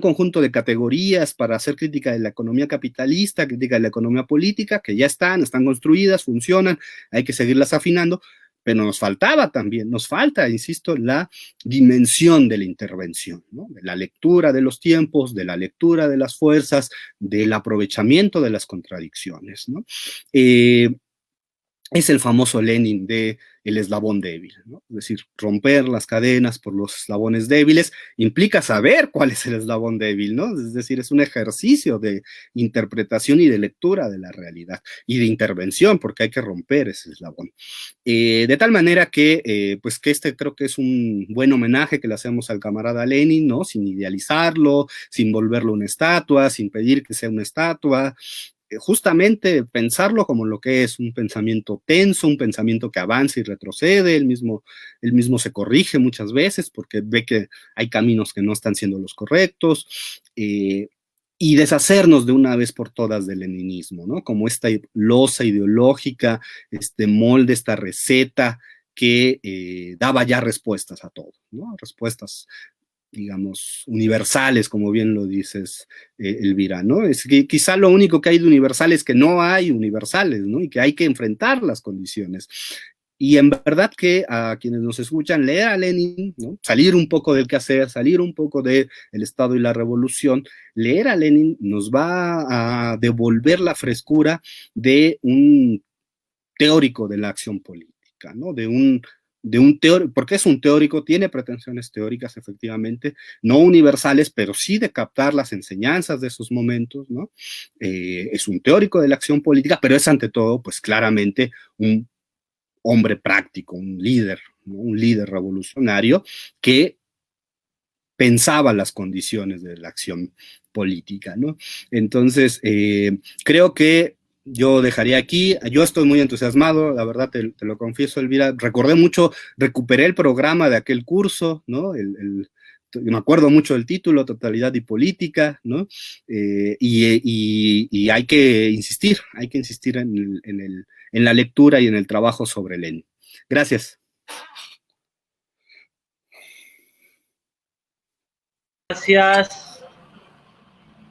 conjunto de categorías para hacer crítica de la economía capitalista, crítica de la economía política, que ya están construidas, funcionan, hay que seguirlas afinando, pero nos falta, insisto, la dimensión de la intervención, ¿no? De la lectura de los tiempos, de la lectura de las fuerzas, del aprovechamiento de las contradicciones, ¿no? Es el famoso Lenin de el eslabón débil, ¿no? Es decir, romper las cadenas por los eslabones débiles implica saber cuál es el eslabón débil, ¿no? Es decir, es un ejercicio de interpretación y de lectura de la realidad y de intervención, porque hay que romper ese eslabón. De tal manera que, pues que creo que es un buen homenaje que le hacemos al camarada Lenin, ¿no? Sin idealizarlo, sin volverlo una estatua, sin pedir que sea una estatua, justamente pensarlo como lo que es un pensamiento tenso, un pensamiento que avanza y retrocede, él mismo se corrige muchas veces porque ve que hay caminos que no están siendo los correctos, y y deshacernos de una vez por todas del leninismo, ¿no? Como esta losa ideológica, este molde, esta receta que daba ya respuestas a todo, ¿no? Respuestas, digamos, universales, como bien lo dices, Elvira, ¿no? Es que quizá lo único que hay de universal es que no hay universales, ¿no? Y que hay que enfrentar las condiciones. Y en verdad que a quienes nos escuchan, leer a Lenin, ¿no? Salir un poco del quehacer, salir un poco del Estado y la revolución, leer a Lenin nos va a devolver la frescura de un teórico de la acción política, ¿no? De un teórico, porque es un teórico, tiene pretensiones teóricas, efectivamente, no universales, pero sí de captar las enseñanzas de esos momentos, ¿no? Es un teórico de la acción política, pero es ante todo, pues claramente, un hombre práctico, un líder, ¿no? Un líder revolucionario que pensaba las condiciones de la acción política, ¿no? Entonces, creo que yo dejaría aquí, yo estoy muy entusiasmado, la verdad te lo confieso, Elvira, recordé mucho, recuperé el programa de aquel curso, ¿no? Me acuerdo mucho del título, Totalidad y Política, ¿no? Y hay que insistir en la lectura y en el trabajo sobre Lenin. Gracias.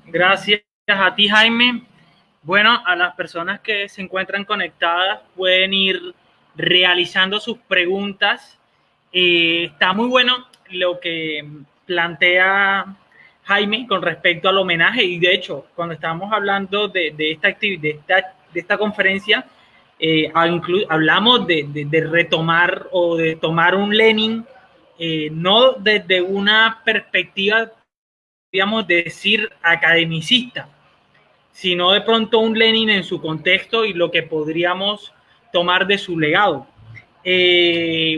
Gracias a ti, Jaime. Bueno, a las personas que se encuentran conectadas pueden ir realizando sus preguntas. Está muy bueno lo que plantea Jaime con respecto al homenaje, y de hecho, cuando estábamos hablando de esta actividad, de esta conferencia, hablamos de retomar o de tomar un Lenin, no desde una perspectiva, digamos, decir academicista, sino de pronto un Lenin en su contexto y lo que podríamos tomar de su legado.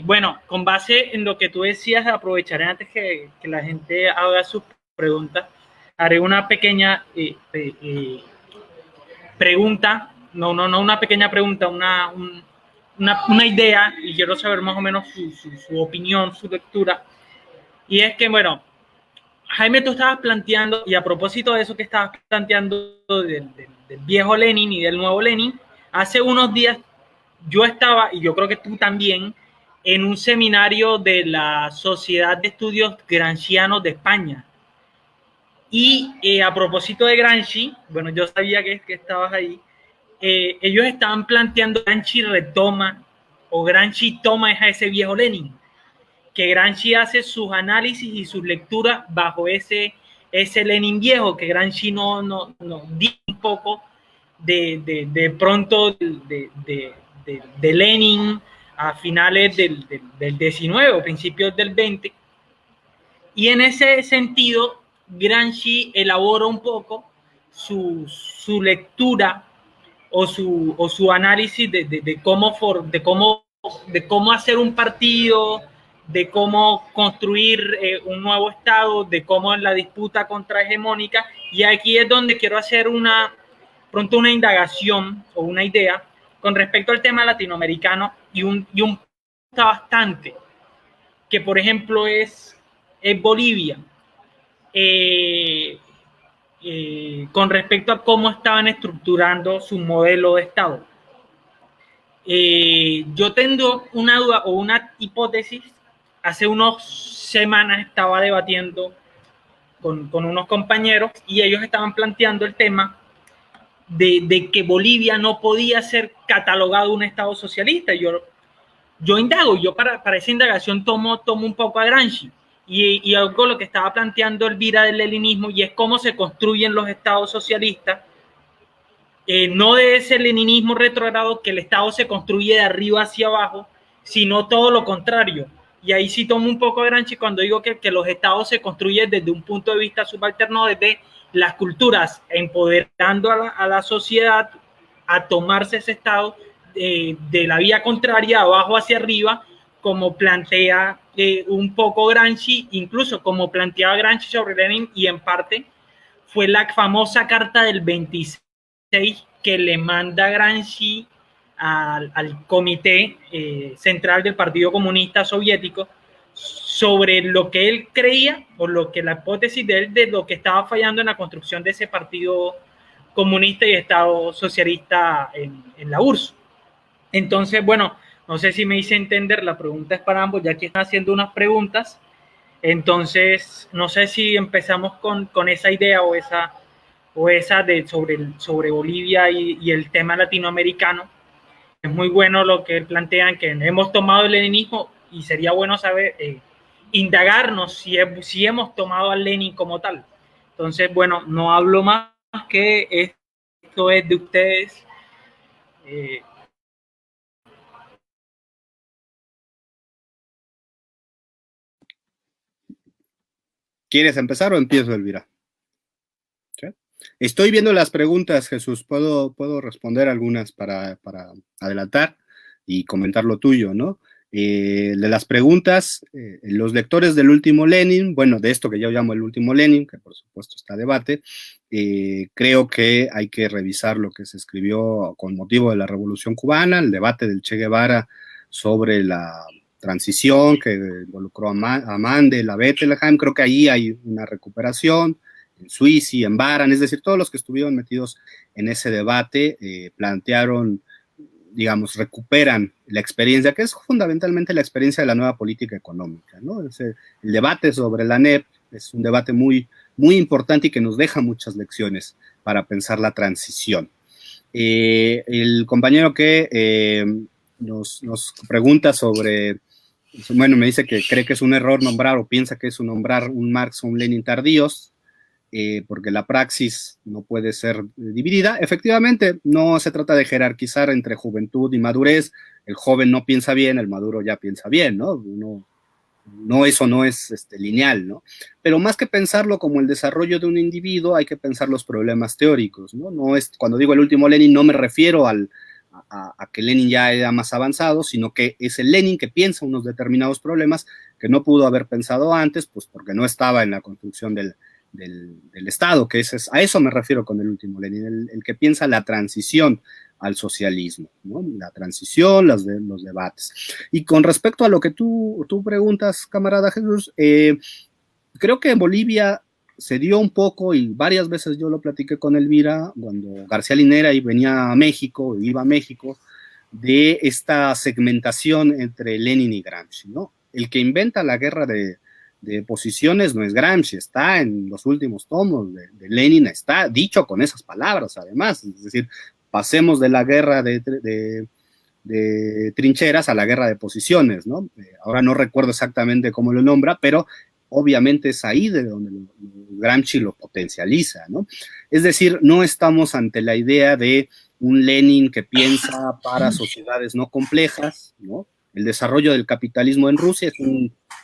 Bueno, con base en lo que tú decías, aprovecharé antes que la gente haga sus preguntas, haré una pequeña pregunta, no una pequeña pregunta, una idea, y quiero saber más o menos su opinión, su lectura. Y es que, bueno, Jaime, tú estabas planteando, y a propósito de eso que estabas planteando del viejo Lenin y del nuevo Lenin, hace unos días yo estaba, y yo creo que tú también, en un seminario de la Sociedad de Estudios Gramscianos de España. Y a propósito de Gramsci, bueno, yo sabía que estabas ahí, ellos estaban planteando Gramsci retoma, o Gramsci toma a ese viejo Lenin, que Gramsci hace sus análisis y sus lecturas bajo ese Lenin viejo, que Gramsci no dice un poco de pronto de Lenin a finales del 19 o principios del 20. Y en ese sentido, Gramsci elabora un poco su lectura o su análisis de cómo hacer un partido, de cómo construir un nuevo Estado, de cómo en la disputa contrahegemónica. Y aquí es donde quiero hacer una indagación o una idea con respecto al tema latinoamericano y un bastante, que por ejemplo es Bolivia, con respecto a cómo estaban estructurando su modelo de Estado. Yo tengo una duda o una hipótesis. Hace unas semanas estaba debatiendo con unos compañeros y ellos estaban planteando el tema de que Bolivia no podía ser catalogado un Estado socialista. Yo indago, yo para esa indagación tomo un poco a Gramsci y algo lo que estaba planteando Elvira del leninismo, y es cómo se construyen los estados socialistas, no de ese leninismo retrogrado que el Estado se construye de arriba hacia abajo, sino todo lo contrario. Y ahí sí tomo un poco de Gramsci cuando digo que los estados se construyen desde un punto de vista subalterno, desde las culturas, empoderando a la sociedad a tomarse ese estado de la vía contraria, abajo hacia arriba, como plantea un poco Gramsci, incluso como planteaba Gramsci sobre Lenin, y en parte fue la famosa carta del 26 que le manda Gramsci al Comité Central del Partido Comunista Soviético, sobre lo que él creía o lo que la hipótesis de él de lo que estaba fallando en la construcción de ese partido comunista y Estado socialista en la URSS. Entonces, bueno, no sé si me hice entender, la pregunta es para ambos, ya que están haciendo unas preguntas. Entonces, no sé si empezamos con esa idea o esa de sobre Bolivia y el tema latinoamericano. Es muy bueno lo que plantean, que hemos tomado el leninismo y sería bueno saber, indagarnos si hemos tomado al Lenin como tal. Entonces, bueno, no hablo más, que esto es de ustedes. ¿Quieres empezar o empiezo, Elvira? ¿Sí? Estoy viendo las preguntas, Jesús. Puedo responder algunas para adelantar y comentar lo tuyo, ¿no? De las preguntas, los lectores del último Lenin, bueno, de esto que yo llamo el último Lenin, que por supuesto está a debate, creo que hay que revisar lo que se escribió con motivo de la Revolución Cubana, el debate del Che Guevara sobre la transición que involucró a Mandel, a Bettelheim. Creo que ahí hay una recuperación, en Suisi, en Baran, es decir, todos los que estuvieron metidos en ese debate plantearon, digamos, recuperan la experiencia, que es fundamentalmente la experiencia de la nueva política económica, ¿no? El debate sobre la NEP es un debate muy, muy importante y que nos deja muchas lecciones para pensar la transición. El compañero que nos pregunta sobre, bueno, me dice que cree que es un error nombrar o piensa que es nombrar un Marx o un Lenin tardíos, porque la praxis no puede ser dividida. Efectivamente, no se trata de jerarquizar entre juventud y madurez. El joven no piensa bien, el maduro ya piensa bien, ¿no? Eso no es lineal, ¿no? Pero más que pensarlo como el desarrollo de un individuo, hay que pensar los problemas teóricos, ¿no? No es, cuando digo el último Lenin, no me refiero a que Lenin ya era más avanzado, sino que es el Lenin que piensa unos determinados problemas que no pudo haber pensado antes, pues porque no estaba en la construcción del Estado, que a eso me refiero con el último Lenin, el que piensa la transición al socialismo, ¿no? La transición, los debates. Y con respecto a lo que tú preguntas, camarada Jesús, creo que en Bolivia se dio un poco, y varias veces yo lo platiqué con Elvira, cuando García Linera venía a México, iba a México, de esta segmentación entre Lenin y Gramsci, ¿no? El que inventa la guerra de posiciones no es Gramsci, está en los últimos tomos de Lenin, está dicho con esas palabras, además, es decir, pasemos de la guerra de trincheras a la guerra de posiciones, ¿no? Ahora no recuerdo exactamente cómo lo nombra, pero obviamente es ahí de donde Gramsci lo potencializa, ¿no? Es decir, no estamos ante la idea de un Lenin que piensa para sociedades no complejas, ¿no? El desarrollo del capitalismo en Rusia es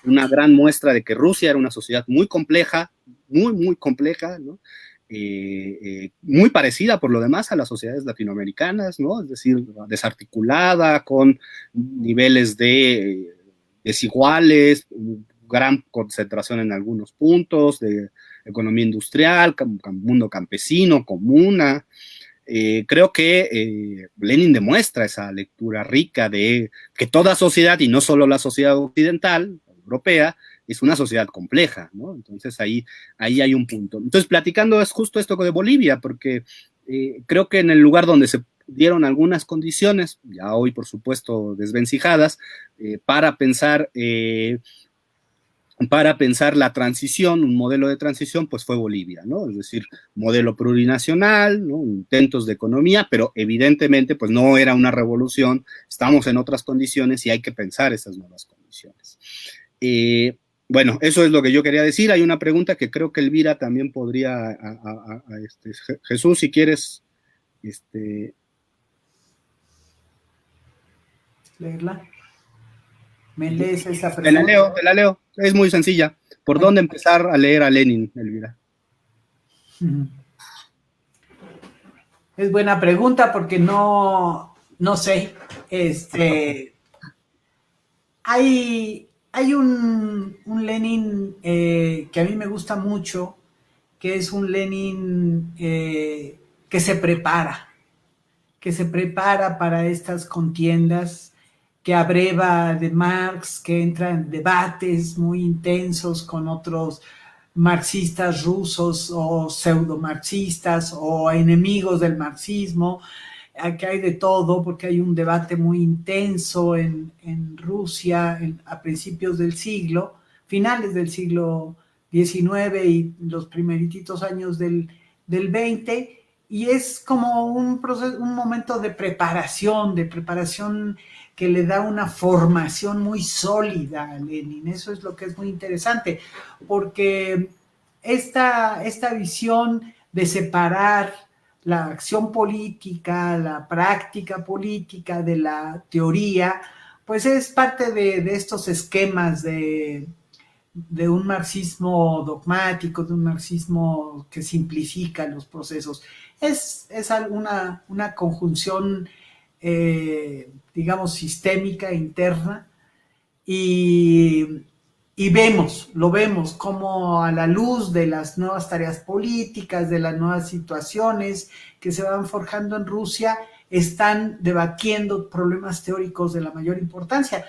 una gran muestra de que Rusia era una sociedad muy compleja, muy, muy compleja, ¿no? Muy parecida por lo demás a las sociedades latinoamericanas, ¿no? Es decir, desarticulada, con niveles desiguales, gran concentración en algunos puntos, de economía industrial, mundo campesino, comuna. Creo que Lenin demuestra esa lectura rica de que toda sociedad, y no solo la sociedad occidental, europea, es una sociedad compleja, ¿no? Entonces ahí hay un punto. Entonces, platicando es justo esto de Bolivia, porque creo que en el lugar donde se dieron algunas condiciones, ya hoy por supuesto desvencijadas, para pensar la transición, un modelo de transición, pues fue Bolivia, ¿no? Es decir, modelo plurinacional, ¿no? Intentos de economía, pero evidentemente pues no era una revolución, estamos en otras condiciones y hay que pensar esas nuevas condiciones. Bueno, eso es lo que yo quería decir. Hay una pregunta que creo que Elvira también podría, Jesús, si quieres, leerla. ¿Me lees esa pregunta? Te la leo. Es muy sencilla. ¿Por dónde empezar a leer a Lenin, Elvira? Es buena pregunta porque no sé. Hay un Lenin que a mí me gusta mucho, que es un Lenin que se prepara para estas contiendas que abreva de Marx, que entra en debates muy intensos con otros marxistas rusos o pseudo-marxistas o enemigos del marxismo. Aquí hay de todo, porque hay un debate muy intenso en Rusia a principios del siglo, finales del siglo XIX y los primeritos años del XX, y es como un proceso, un momento de preparación que le da una formación muy sólida a Lenin. Eso es lo que es muy interesante, porque esta visión de separar la acción política, la práctica política de la teoría, pues es parte de estos esquemas de un marxismo dogmático, de un marxismo que simplifica los procesos. Es una conjunción, digamos, sistémica, interna, y, lo vemos como a la luz de las nuevas tareas políticas, de las nuevas situaciones que se van forjando en Rusia, están debatiendo problemas teóricos de la mayor importancia.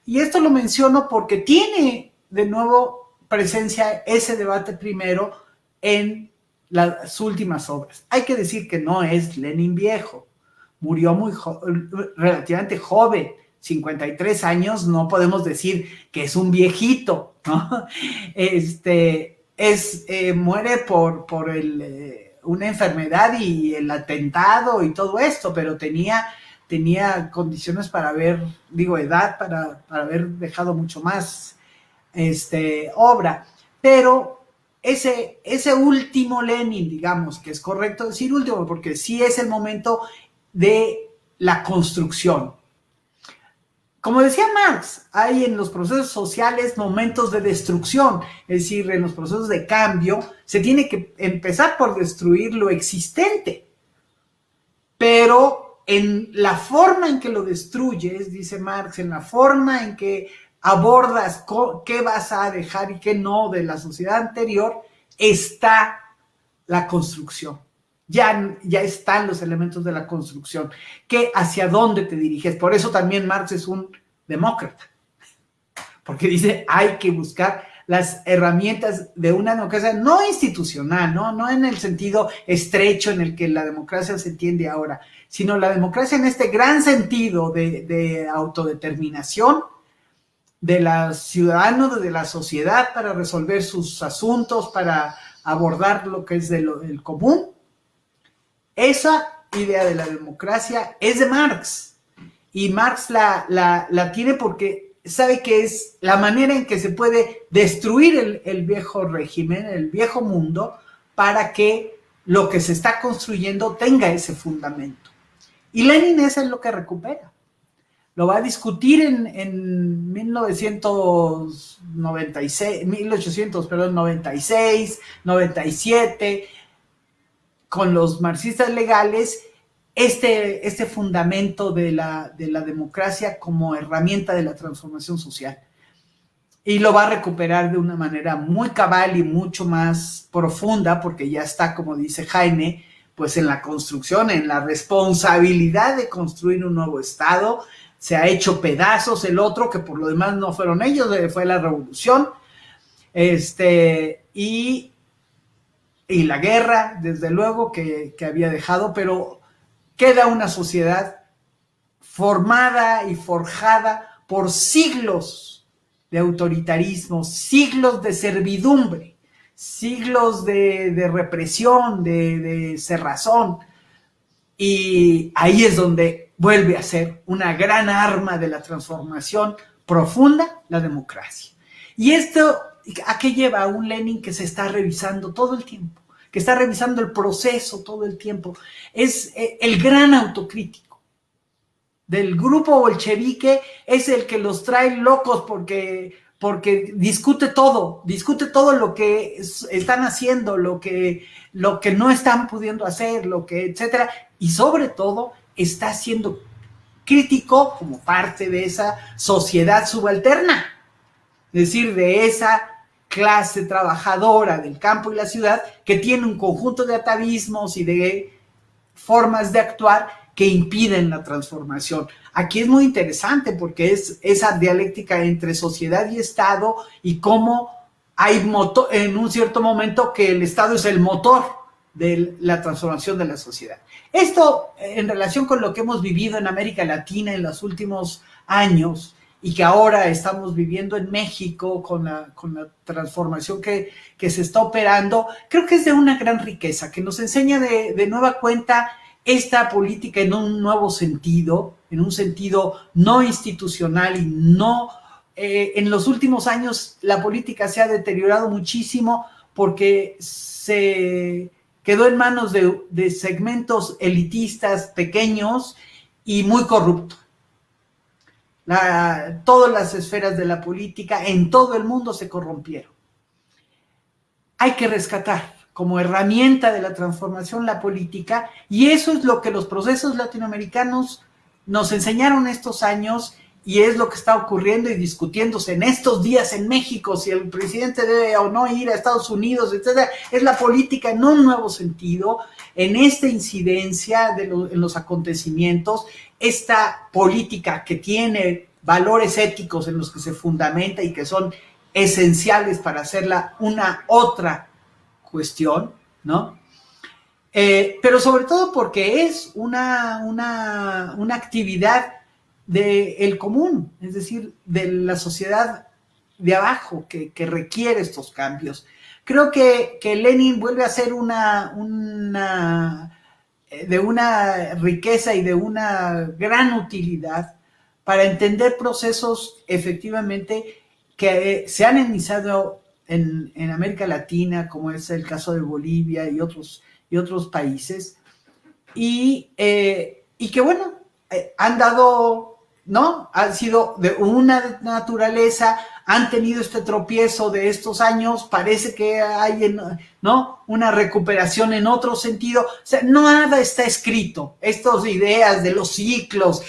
Y esto lo menciono porque tiene de nuevo presencia ese debate primero en las últimas obras. Hay que decir que no es Lenin viejo, murió relativamente joven, 53 años, no podemos decir que es un viejito, ¿no? Muere por una enfermedad y el atentado y todo esto, pero tenía condiciones para edad para haber dejado mucho más obra. Pero ese último Lenin, digamos, que es correcto decir último, porque sí es el momento de la construcción. Como decía Marx, hay en los procesos sociales momentos de destrucción, es decir, en los procesos de cambio se tiene que empezar por destruir lo existente, pero en la forma en que lo destruyes, dice Marx, en la forma en que abordas qué vas a dejar y qué no de la sociedad anterior, está la construcción. Ya están los elementos de la construcción, que hacia dónde te diriges. Por eso también Marx es un demócrata, porque dice hay que buscar las herramientas de una democracia no institucional, no en el sentido estrecho en el que la democracia se entiende ahora, sino la democracia en este gran sentido de autodeterminación de los ciudadanos, de la sociedad, para resolver sus asuntos, para abordar lo que es el común. Esa idea de la democracia es de Marx, y Marx la tiene porque sabe que es la manera en que se puede destruir el viejo régimen, el viejo mundo, para que lo que se está construyendo tenga ese fundamento. Y Lenin eso es lo que recupera. Lo va a discutir en 1896, 97, con los marxistas legales, este fundamento de la democracia como herramienta de la transformación social. Y lo va a recuperar de una manera muy cabal y mucho más profunda, porque ya está, como dice Jaime, pues en la construcción, en la responsabilidad de construir un nuevo Estado. Se ha hecho pedazos el otro, que por lo demás no fueron ellos, fue la revolución. Y la guerra, desde luego, que había dejado, pero queda una sociedad formada y forjada por siglos de autoritarismo, siglos de servidumbre, siglos de represión, de cerrazón, y ahí es donde vuelve a ser una gran arma de la transformación profunda, la democracia. Y esto, ¿a qué lleva? A un Lenin que se está revisando todo el tiempo, que está revisando el proceso todo el tiempo. Es el gran autocrítico del grupo bolchevique, es el que los trae locos porque discute todo lo que están haciendo, lo que no están pudiendo hacer, etcétera, y sobre todo está siendo crítico como parte de esa sociedad subalterna, es decir, de esa clase trabajadora del campo y la ciudad que tiene un conjunto de atavismos y de formas de actuar que impiden la transformación. Aquí es muy interesante porque es esa dialéctica entre sociedad y Estado y cómo hay en un cierto momento que el Estado es el motor de la transformación de la sociedad. Esto en relación con lo que hemos vivido en América Latina en los últimos años y que ahora estamos viviendo en México con la transformación que se está operando, creo que es de una gran riqueza, que nos enseña de nueva cuenta esta política en un nuevo sentido, en un sentido no institucional y no... en los últimos años la política se ha deteriorado muchísimo porque se quedó en manos de segmentos elitistas pequeños y muy corruptos. Todas las esferas de la política en todo el mundo se corrompieron. Hay que rescatar como herramienta de la transformación la política, y eso es lo que los procesos latinoamericanos nos enseñaron estos años, y es lo que está ocurriendo y discutiéndose en estos días en México, si el presidente debe o no ir a Estados Unidos, etcétera. Es la política en un nuevo sentido, en esta incidencia en los acontecimientos, esta política que tiene valores éticos en los que se fundamenta y que son esenciales para hacerla una otra cuestión, ¿no? Pero sobre todo porque es una actividad del común, es decir, de la sociedad de abajo que requiere estos cambios. Creo que Lenin vuelve a ser de una riqueza y de una gran utilidad para entender procesos efectivamente que se han iniciado en América Latina, como es el caso de Bolivia y otros países, y que bueno, han dado, ¿no? Han sido de una naturaleza, han tenido este tropiezo de estos años, parece que hay, ¿no?, una recuperación en otro sentido. O sea, nada está escrito. Estas ideas de los ciclos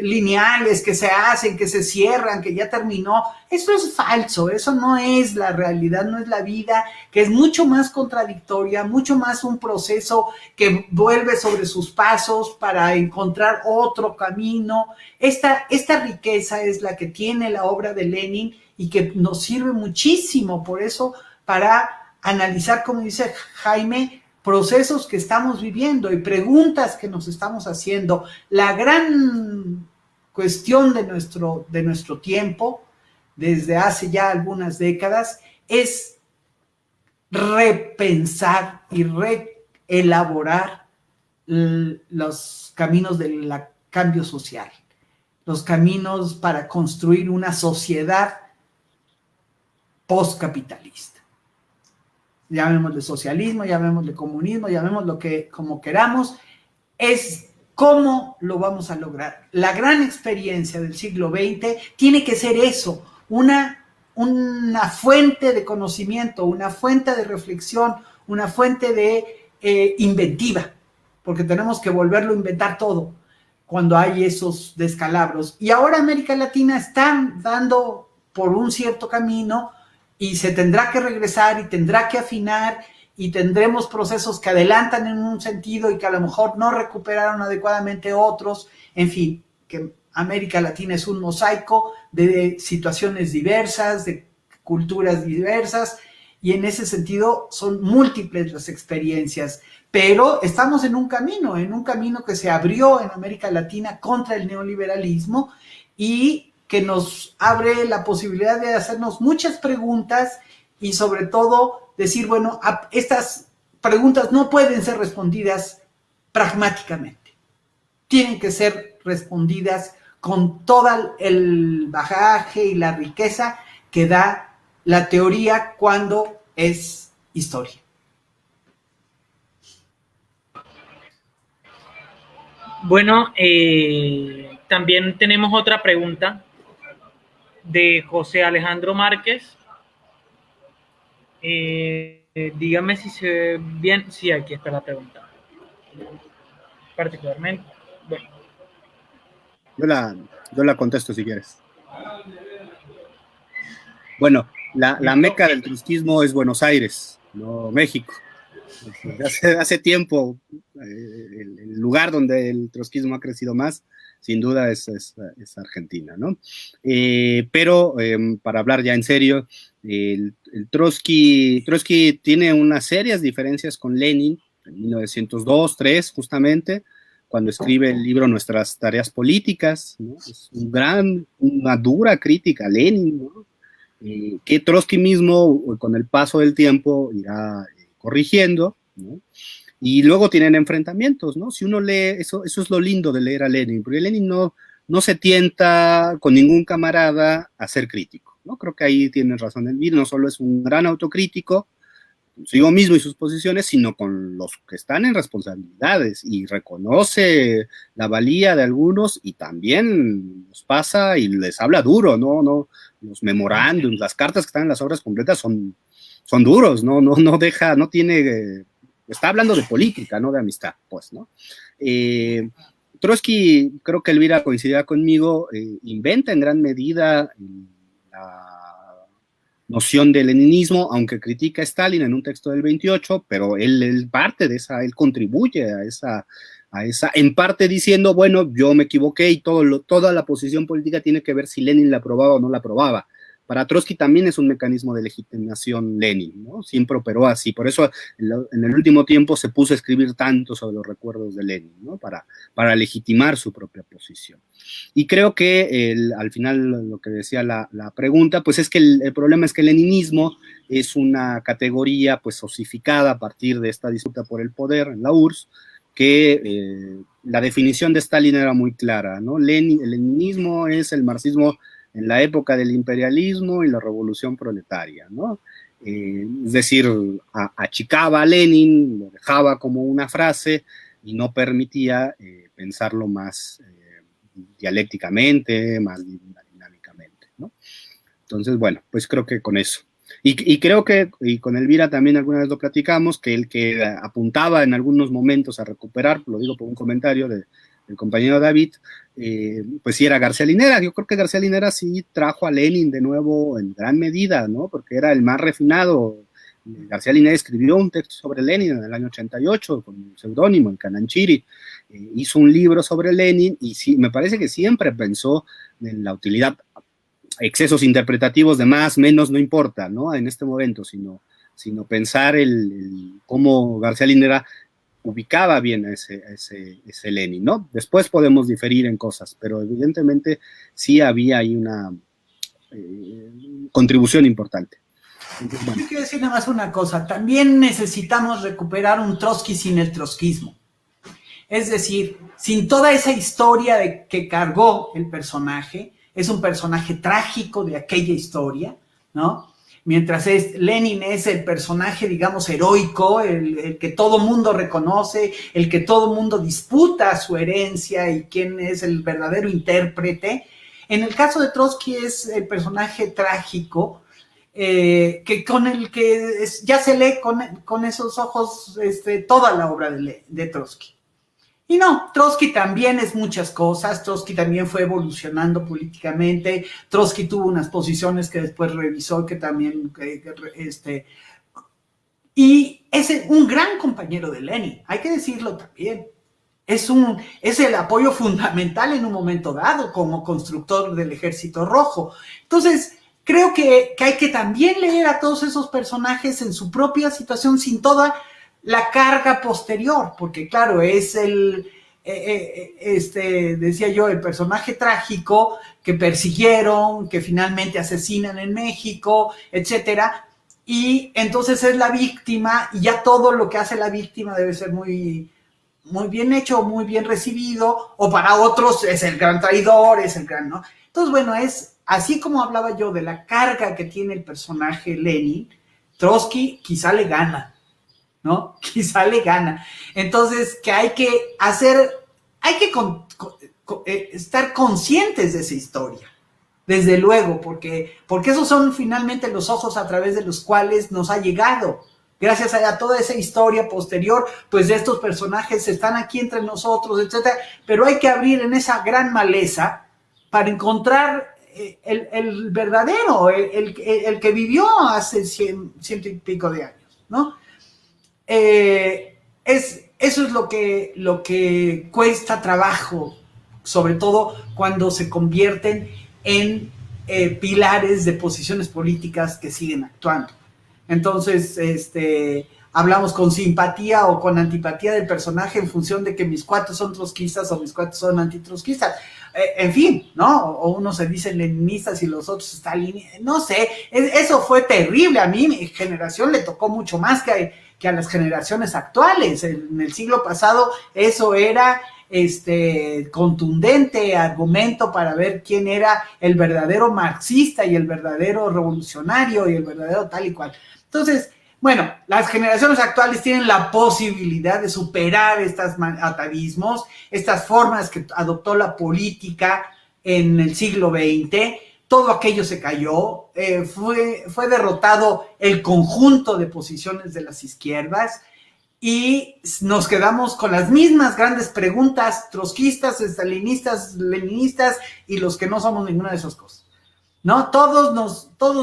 lineales que se hacen, que se cierran, que ya terminó, eso es falso, eso no es la realidad, no es la vida, que es mucho más contradictoria, mucho más un proceso que vuelve sobre sus pasos para encontrar otro camino. Esta riqueza es la que tiene la obra de Lenin y que nos sirve muchísimo, por eso, para analizar, como dice Jaime, procesos que estamos viviendo y preguntas que nos estamos haciendo. La gran cuestión de nuestro tiempo, desde hace ya algunas décadas, es repensar y reelaborar los caminos del cambio social, los caminos para construir una sociedad postcapitalista. Llamémosle socialismo, llamémosle comunismo, llamémoslo como queramos, es cómo lo vamos a lograr. La gran experiencia del siglo XX tiene que ser eso, una fuente de conocimiento, una fuente de reflexión, una fuente de inventiva, porque tenemos que volverlo a inventar todo cuando hay esos descalabros. Y ahora América Latina está dando por un cierto camino, y se tendrá que regresar y tendrá que afinar y tendremos procesos que adelantan en un sentido y que a lo mejor no recuperaron adecuadamente otros. En fin, que América Latina es un mosaico de situaciones diversas, de culturas diversas, y en ese sentido son múltiples las experiencias. Pero estamos en un camino que se abrió en América Latina contra el neoliberalismo y que nos abre la posibilidad de hacernos muchas preguntas y sobre todo decir, bueno, estas preguntas no pueden ser respondidas pragmáticamente. Tienen que ser respondidas con todo el bagaje y la riqueza que da la teoría cuando es historia. Bueno, también tenemos otra pregunta de José Alejandro Márquez. Dígame si se ve bien. Sí, aquí está la pregunta. Particularmente, bueno. Yo la contesto si quieres. Bueno, la meca del trotskismo es Buenos Aires, no México. Hace tiempo el lugar donde el trotskismo ha crecido más, sin duda, es Argentina, ¿no? Pero para hablar ya en serio, el Trotsky tiene unas serias diferencias con Lenin en 1902-3, justamente, cuando escribe el libro Nuestras tareas políticas, ¿no? Es una dura crítica a Lenin, ¿no? Que Trotsky mismo, con el paso del tiempo, irá corrigiendo, ¿no? Y luego tienen enfrentamientos, ¿no? Si uno lee, eso es lo lindo de leer a Lenin, porque Lenin no se tienta con ningún camarada a ser crítico, ¿no? Creo que ahí tiene razón Elvira, no solo es un gran autocrítico, consigo mismo y sus posiciones, sino con los que están en responsabilidades, y reconoce la valía de algunos y también los pasa y les habla duro, ¿no? Los memorándums, las cartas que están en las obras completas son duros, no deja, no tiene, está hablando de política, no de amistad, pues, ¿no? Trotsky, creo que Elvira coincidirá conmigo, inventa en gran medida la noción de leninismo, aunque critica a Stalin en un texto del 28, pero él parte de esa, él contribuye a esa, en parte diciendo, bueno, yo me equivoqué y toda la posición política tiene que ver si Lenin la aprobaba o no la aprobaba. Para Trotsky también es un mecanismo de legitimación Lenin, ¿no? Siempre operó así, por eso en el último tiempo se puso a escribir tanto sobre los recuerdos de Lenin, ¿no? Para legitimar su propia posición. Y creo que al final lo que decía la pregunta, pues es que el problema es que el leninismo es una categoría pues osificada a partir de esta disputa por el poder en la URSS, que la definición de Stalin era muy clara, ¿no? El leninismo es el marxismo en la época del imperialismo y la revolución proletaria, ¿no? Es decir, achicaba a Lenin, lo dejaba como una frase y no permitía pensarlo más dialécticamente, más dinámicamente, ¿no? Entonces, bueno, pues creo que con eso. Y creo que, y con Elvira también alguna vez lo platicamos, que el que apuntaba en algunos momentos a recuperar, lo digo por un comentario del compañero David, pues sí era García Linera. Yo creo que García Linera sí trajo a Lenin de nuevo en gran medida, ¿no? Porque era el más refinado. García Linera escribió un texto sobre Lenin en el año 88 con un seudónimo, en Cananchiri. Hizo un libro sobre Lenin y sí, me parece que siempre pensó en la utilidad, excesos interpretativos de más, menos, no importa, ¿no? En este momento, sino pensar cómo García Linera ubicaba bien a ese Lenin, ¿no? Después podemos diferir en cosas, pero evidentemente sí había ahí una contribución importante. Entonces, bueno. Yo quiero decir nada más una cosa, también necesitamos recuperar un Trotsky sin el trotskismo. Es decir, sin toda esa historia que cargó el personaje, es un personaje trágico de aquella historia, ¿no? Mientras Lenin es el personaje, digamos, heroico, el que todo mundo reconoce, el que todo mundo disputa su herencia y quién es el verdadero intérprete. En el caso de Trotsky es el personaje trágico, que con el que ya se lee con esos ojos toda la obra de Trotsky. Y no, Trotsky también es muchas cosas, Trotsky también fue evolucionando políticamente, Trotsky tuvo unas posiciones que después revisó, que también, y es un gran compañero de Lenin, hay que decirlo también. Es el apoyo fundamental en un momento dado como constructor del Ejército Rojo. Entonces, creo que hay que también leer a todos esos personajes en su propia situación sin toda la carga posterior, porque claro, es decía yo, el personaje trágico que persiguieron, que finalmente asesinan en México, etcétera, y entonces es la víctima, y ya todo lo que hace la víctima debe ser muy, muy bien hecho, muy bien recibido, o para otros es el gran traidor, es el gran, ¿no? Entonces, bueno, es así como hablaba yo de la carga que tiene el personaje Lenin, Trotsky quizá le gana, ¿no? Quizá le gana. Entonces, que hay que estar conscientes de esa historia, desde luego, porque esos son finalmente los ojos a través de los cuales nos ha llegado. Gracias a toda esa historia posterior, pues de estos personajes están aquí entre nosotros, etcétera, pero hay que abrir en esa gran maleza para encontrar el verdadero, el que vivió hace ciento y pico de años, ¿no? Es eso es lo que cuesta trabajo, sobre todo cuando se convierten en pilares de posiciones políticas que siguen actuando. Entonces, hablamos con simpatía o con antipatía del personaje en función de que mis cuates son trotskistas o mis cuates son antitrotskistas. En fin, ¿no? O unos se dicen leninistas y los otros stalinistas. No sé, eso fue terrible. A mí, mi generación le tocó mucho más que a las generaciones actuales. En el siglo pasado eso era contundente argumento para ver quién era el verdadero marxista y el verdadero revolucionario y el verdadero tal y cual. Entonces, bueno, las generaciones actuales tienen la posibilidad de superar estos atavismos, estas formas que adoptó la política en el siglo XX. Todo aquello se cayó, fue derrotado el conjunto de posiciones de las izquierdas y nos quedamos con las mismas grandes preguntas, trotskistas, estalinistas, leninistas y los que no somos ninguna de esas cosas. ¿No? Todos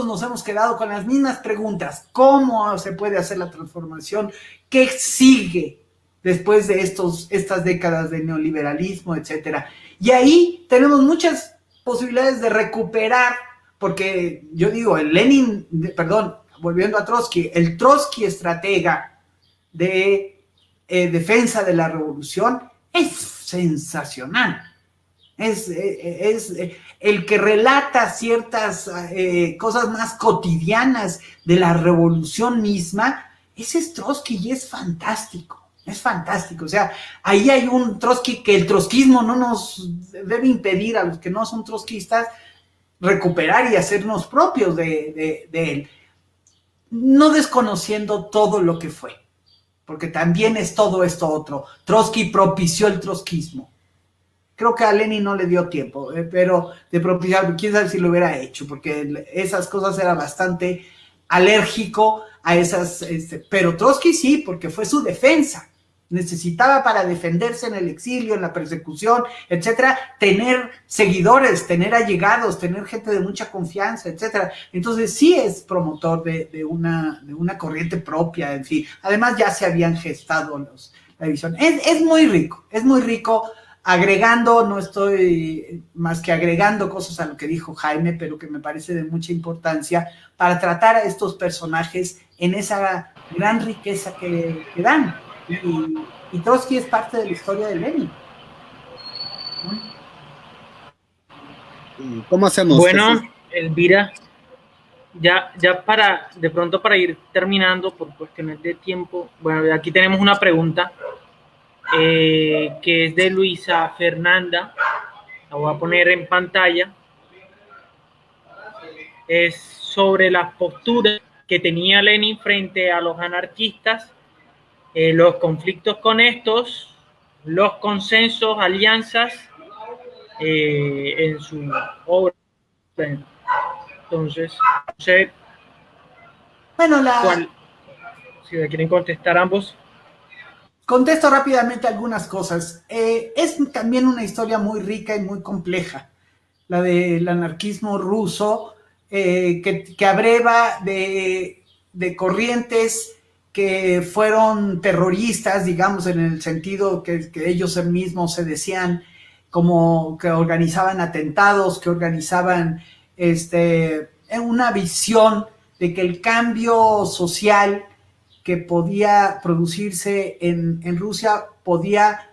nos hemos quedado con las mismas preguntas. ¿Cómo se puede hacer la transformación? ¿Qué sigue después de estas décadas de neoliberalismo, etcétera? Y ahí tenemos muchas posibilidades de recuperar, porque yo digo, volviendo a Trotsky, el Trotsky estratega de defensa de la revolución es sensacional. Es el que relata ciertas cosas más cotidianas de la revolución misma. Ese es Trotsky y es fantástico. Es fantástico. O sea, ahí hay un Trotsky que el trotskismo no nos debe impedir a los que no son trotskistas recuperar y hacernos propios de él. No desconociendo todo lo que fue, porque también es todo esto otro. Trotsky propició el trotskismo. Creo que a Lenin no le dio tiempo, pero de propiciar, quién sabe si lo hubiera hecho, porque esas cosas era bastante alérgico a esas, pero Trotsky sí, porque fue su defensa. Necesitaba para defenderse en el exilio, en la persecución, etcétera, tener seguidores, tener allegados, tener gente de mucha confianza, etcétera. Entonces sí es promotor de una corriente propia, en fin. Además ya se habían gestado la visión. Es muy rico. Agregando, no estoy más que agregando cosas a lo que dijo Jaime, pero que me parece de mucha importancia para tratar a estos personajes en esa gran riqueza que dan. Y Trotsky es parte de la historia de Lenin. ¿Cómo hacemos? Bueno, Elvira, ya de pronto para ir terminando por cuestiones de tiempo, bueno, aquí tenemos una pregunta que es de Luisa Fernanda, la voy a poner en pantalla. Es sobre las posturas que tenía Lenin frente a los anarquistas, los conflictos con estos, los consensos, alianzas en su obra. Entonces, no sé cuál, si le quieren contestar ambos. Contesto rápidamente algunas cosas. Es también una historia muy rica y muy compleja, la del anarquismo ruso, que abreva de corrientes que fueron terroristas, digamos, en el sentido que ellos mismos se decían, como que organizaban atentados, que organizaban una visión de que el cambio social que podía producirse en Rusia podía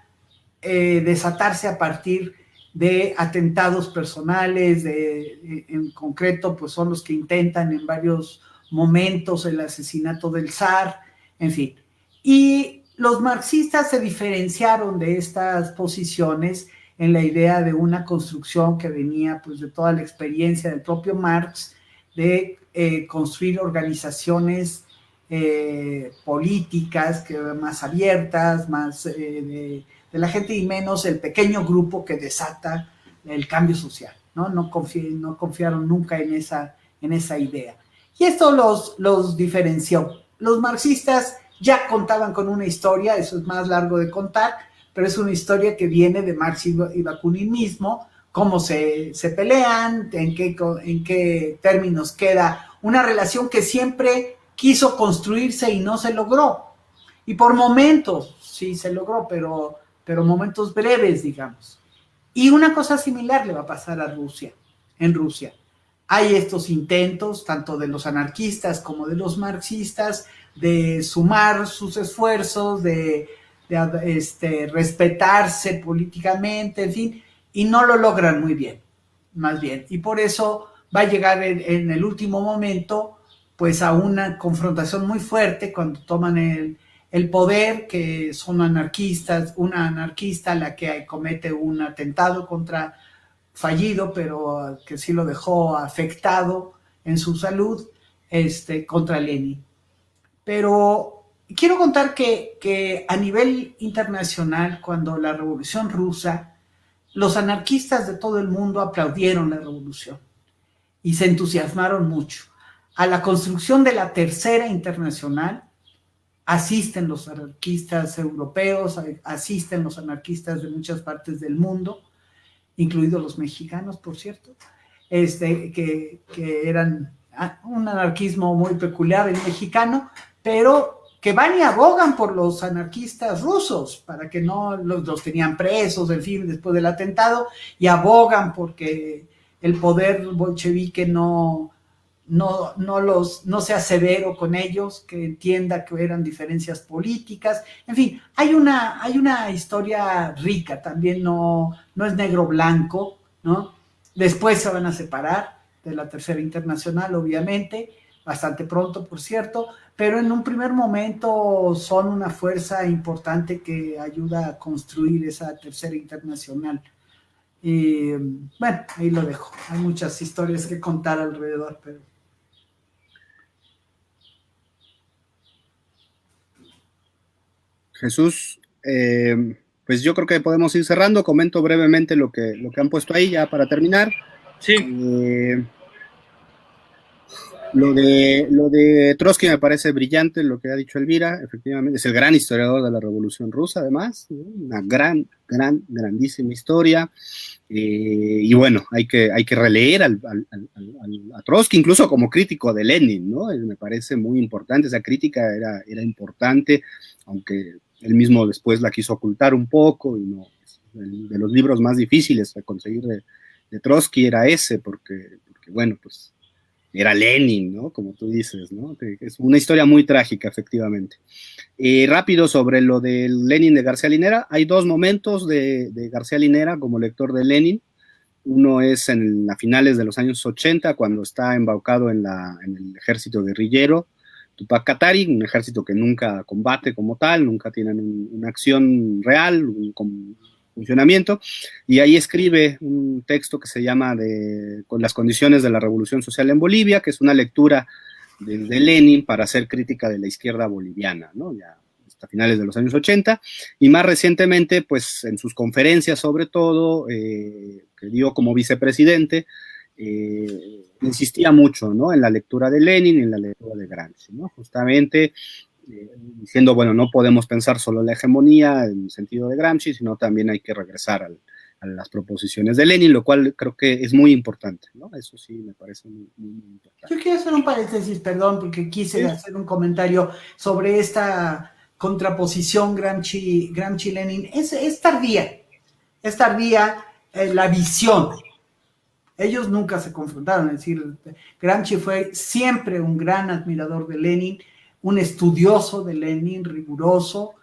desatarse a partir de atentados personales, en concreto, pues son los que intentan en varios momentos el asesinato del zar, en fin. Y los marxistas se diferenciaron de estas posiciones en la idea de una construcción que venía pues de toda la experiencia del propio Marx, de construir organizaciones políticas más abiertas, más de la gente y menos el pequeño grupo que desata el cambio social, ¿no? No confiaron nunca en esa idea. Y esto los diferenció. Los marxistas ya contaban con una historia, eso es más largo de contar, pero es una historia que viene de Marx y Bakunin mismo, cómo se pelean, en qué términos queda una relación que siempre quiso construirse y no se logró. Y por momentos, sí se logró, pero momentos breves, digamos. Y una cosa similar le va a pasar a Rusia, en Rusia. Hay estos intentos, tanto de los anarquistas como de los marxistas, de sumar sus esfuerzos, de respetarse políticamente, en fin, y no lo logran muy bien, más bien. Y por eso va a llegar en el último momento, pues a una confrontación muy fuerte cuando toman el poder, que son anarquistas, una anarquista la que comete un atentado contra fallido, pero que sí lo dejó afectado en su salud, contra Lenin. Pero quiero contar que a nivel internacional, cuando la Revolución Rusa, los anarquistas de todo el mundo aplaudieron la revolución y se entusiasmaron mucho. A la construcción de la Tercera Internacional asisten los anarquistas europeos, asisten los anarquistas de muchas partes del mundo, incluidos los mexicanos, por cierto, que eran un anarquismo muy peculiar el mexicano, pero que van y abogan por los anarquistas rusos, para que no los tenían presos, en fin, después del atentado, y abogan porque el poder bolchevique no sea severo con ellos, que entienda que eran diferencias políticas, en fin, hay una historia rica, también no es negro-blanco, ¿no? Después se van a separar de la Tercera Internacional, obviamente, bastante pronto, por cierto, pero en un primer momento son una fuerza importante que ayuda a construir esa Tercera Internacional. Y bueno, ahí lo dejo. Hay muchas historias que contar alrededor, pero... Jesús, pues yo creo que podemos ir cerrando. Comento brevemente lo que han puesto ahí ya para terminar. Sí. Lo de Trotsky me parece brillante lo que ha dicho Elvira. Efectivamente, es el gran historiador de la Revolución Rusa, además, ¿no? Una grandísima historia. Y bueno, hay que releer a Trotsky, incluso como crítico de Lenin, ¿no? Me parece muy importante, esa crítica era importante, aunque él mismo después la quiso ocultar un poco, y no, de los libros más difíciles de conseguir de Trotsky era ese, porque bueno, pues era Lenin, ¿no? Como tú dices, ¿no? Es una historia muy trágica, efectivamente. Rápido sobre lo del Lenin de García Linera, hay dos momentos de García Linera como lector de Lenin. Uno es a finales de los años 80, cuando está embaucado en el ejército guerrillero Tupac Katari, un ejército que nunca combate como tal, nunca tienen una acción real, un funcionamiento, y ahí escribe un texto que se llama con las condiciones de la revolución social en Bolivia, que es una lectura de Lenin para hacer crítica de la izquierda boliviana, ¿no? Ya hasta finales de los años 80, y más recientemente, pues en sus conferencias sobre todo, que dio como vicepresidente, insistía mucho, ¿no? En la lectura de Lenin y en la lectura de Gramsci, ¿no? Justamente diciendo, bueno, no podemos pensar solo la hegemonía en el sentido de Gramsci, sino también hay que regresar a las proposiciones de Lenin, lo cual creo que es muy importante, ¿no? Eso sí me parece muy importante. Yo quiero hacer un paréntesis, perdón, porque quise hacer un comentario sobre esta contraposición Gramsci-Lenin. Es tardía la visión. Ellos nunca se confrontaron, es decir, Gramsci fue siempre un gran admirador de Lenin, un estudioso de Lenin, riguroso,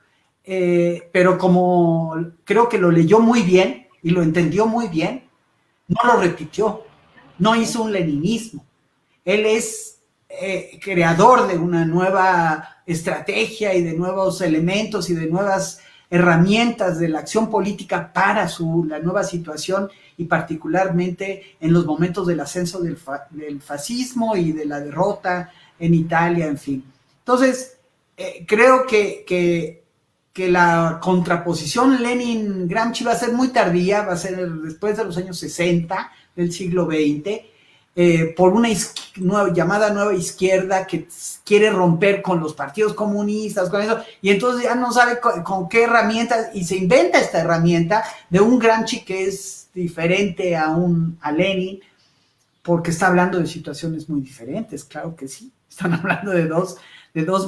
pero como creo que lo leyó muy bien y lo entendió muy bien, no lo repitió, no hizo un leninismo. Él es creador de una nueva estrategia y de nuevos elementos y de nuevas herramientas de la acción política para la nueva situación, y particularmente en los momentos del ascenso del fascismo y de la derrota en Italia, en fin. Entonces, creo que la contraposición Lenin-Gramsci va a ser muy tardía, va a ser después de los años 60 del siglo XX, por una llamada nueva izquierda que quiere romper con los partidos comunistas, con eso, y entonces ya no sabe con qué herramientas, y se inventa esta herramienta de un Gramsci que es diferente a Lenin, porque está hablando de situaciones muy diferentes, claro que sí, están hablando de dos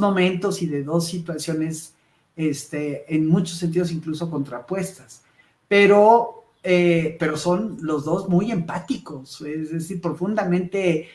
momentos y de dos situaciones en muchos sentidos incluso contrapuestas, pero son los dos muy empáticos, es decir, profundamente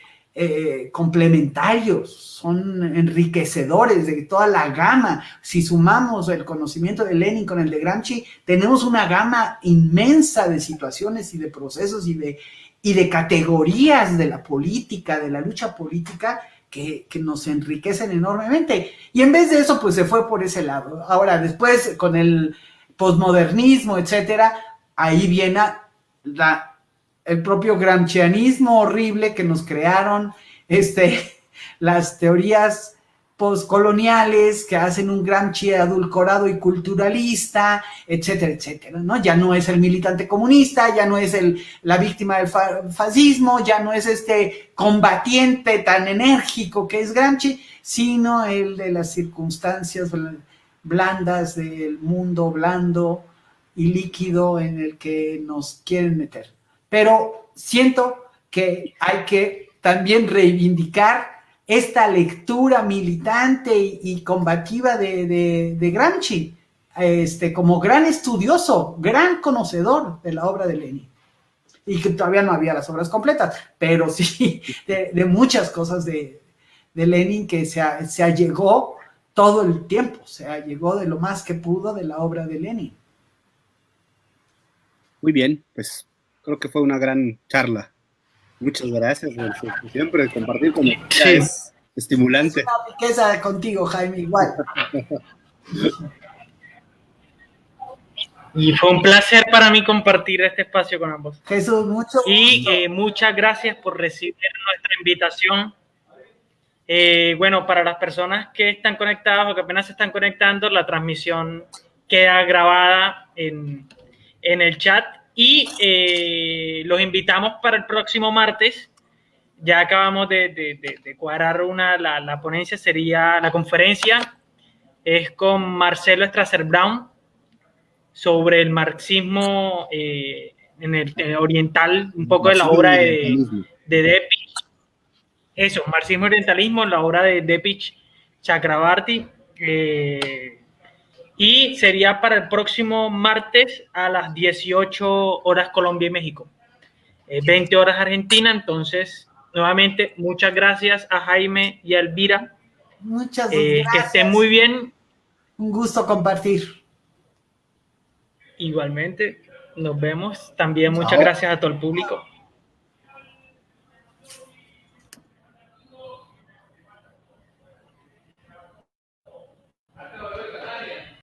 complementarios, son enriquecedores de toda la gama. Si sumamos el conocimiento de Lenin con el de Gramsci, tenemos una gama inmensa de situaciones y de procesos y de categorías de la política, de la lucha política, que nos enriquecen enormemente. Y en vez de eso, pues se fue por ese lado. Ahora, después, con el posmodernismo, etcétera, ahí viene el propio gramscianismo horrible que nos crearon las teorías postcoloniales que hacen un Gramsci adulcorado y culturalista, etcétera, etcétera, ¿no? Ya no es el militante comunista, ya no es la víctima del fascismo, ya no es este combatiente tan enérgico que es Gramsci, sino el de las circunstancias blandas del mundo blando y líquido en el que nos quieren meter. Pero siento que hay que también reivindicar esta lectura militante y combativa de Gramsci, como gran estudioso, gran conocedor de la obra de Lenin. Y que todavía no había las obras completas, pero sí de muchas cosas de Lenin que se allegó todo el tiempo, se allegó de lo más que pudo de la obra de Lenin. Muy bien, pues creo que fue una gran charla. Muchas gracias, siempre compartir con nosotros es estimulante. Es una riqueza contigo, Jaime, igual. Y fue un placer para mí compartir este espacio con ambos. Jesús, mucho gusto. Y muchas gracias por recibir nuestra invitación. Bueno, para las personas que están conectadas o que apenas se están conectando, la transmisión queda grabada en el chat y los invitamos para el próximo martes. Ya acabamos de cuadrar la ponencia, sería la conferencia, es con Marcelo Strasser-Brown sobre el marxismo en el oriental, un poco de la obra de Depich. Eso, marxismo orientalismo, la obra de Depich Chakrabarty. Y sería para el próximo martes a las 18 horas Colombia y México, 20 horas Argentina. Entonces, nuevamente, muchas gracias a Jaime y a Elvira. Muchas gracias. Que estén muy bien. Un gusto compartir. Igualmente, nos vemos. También muchas gracias a todo el público.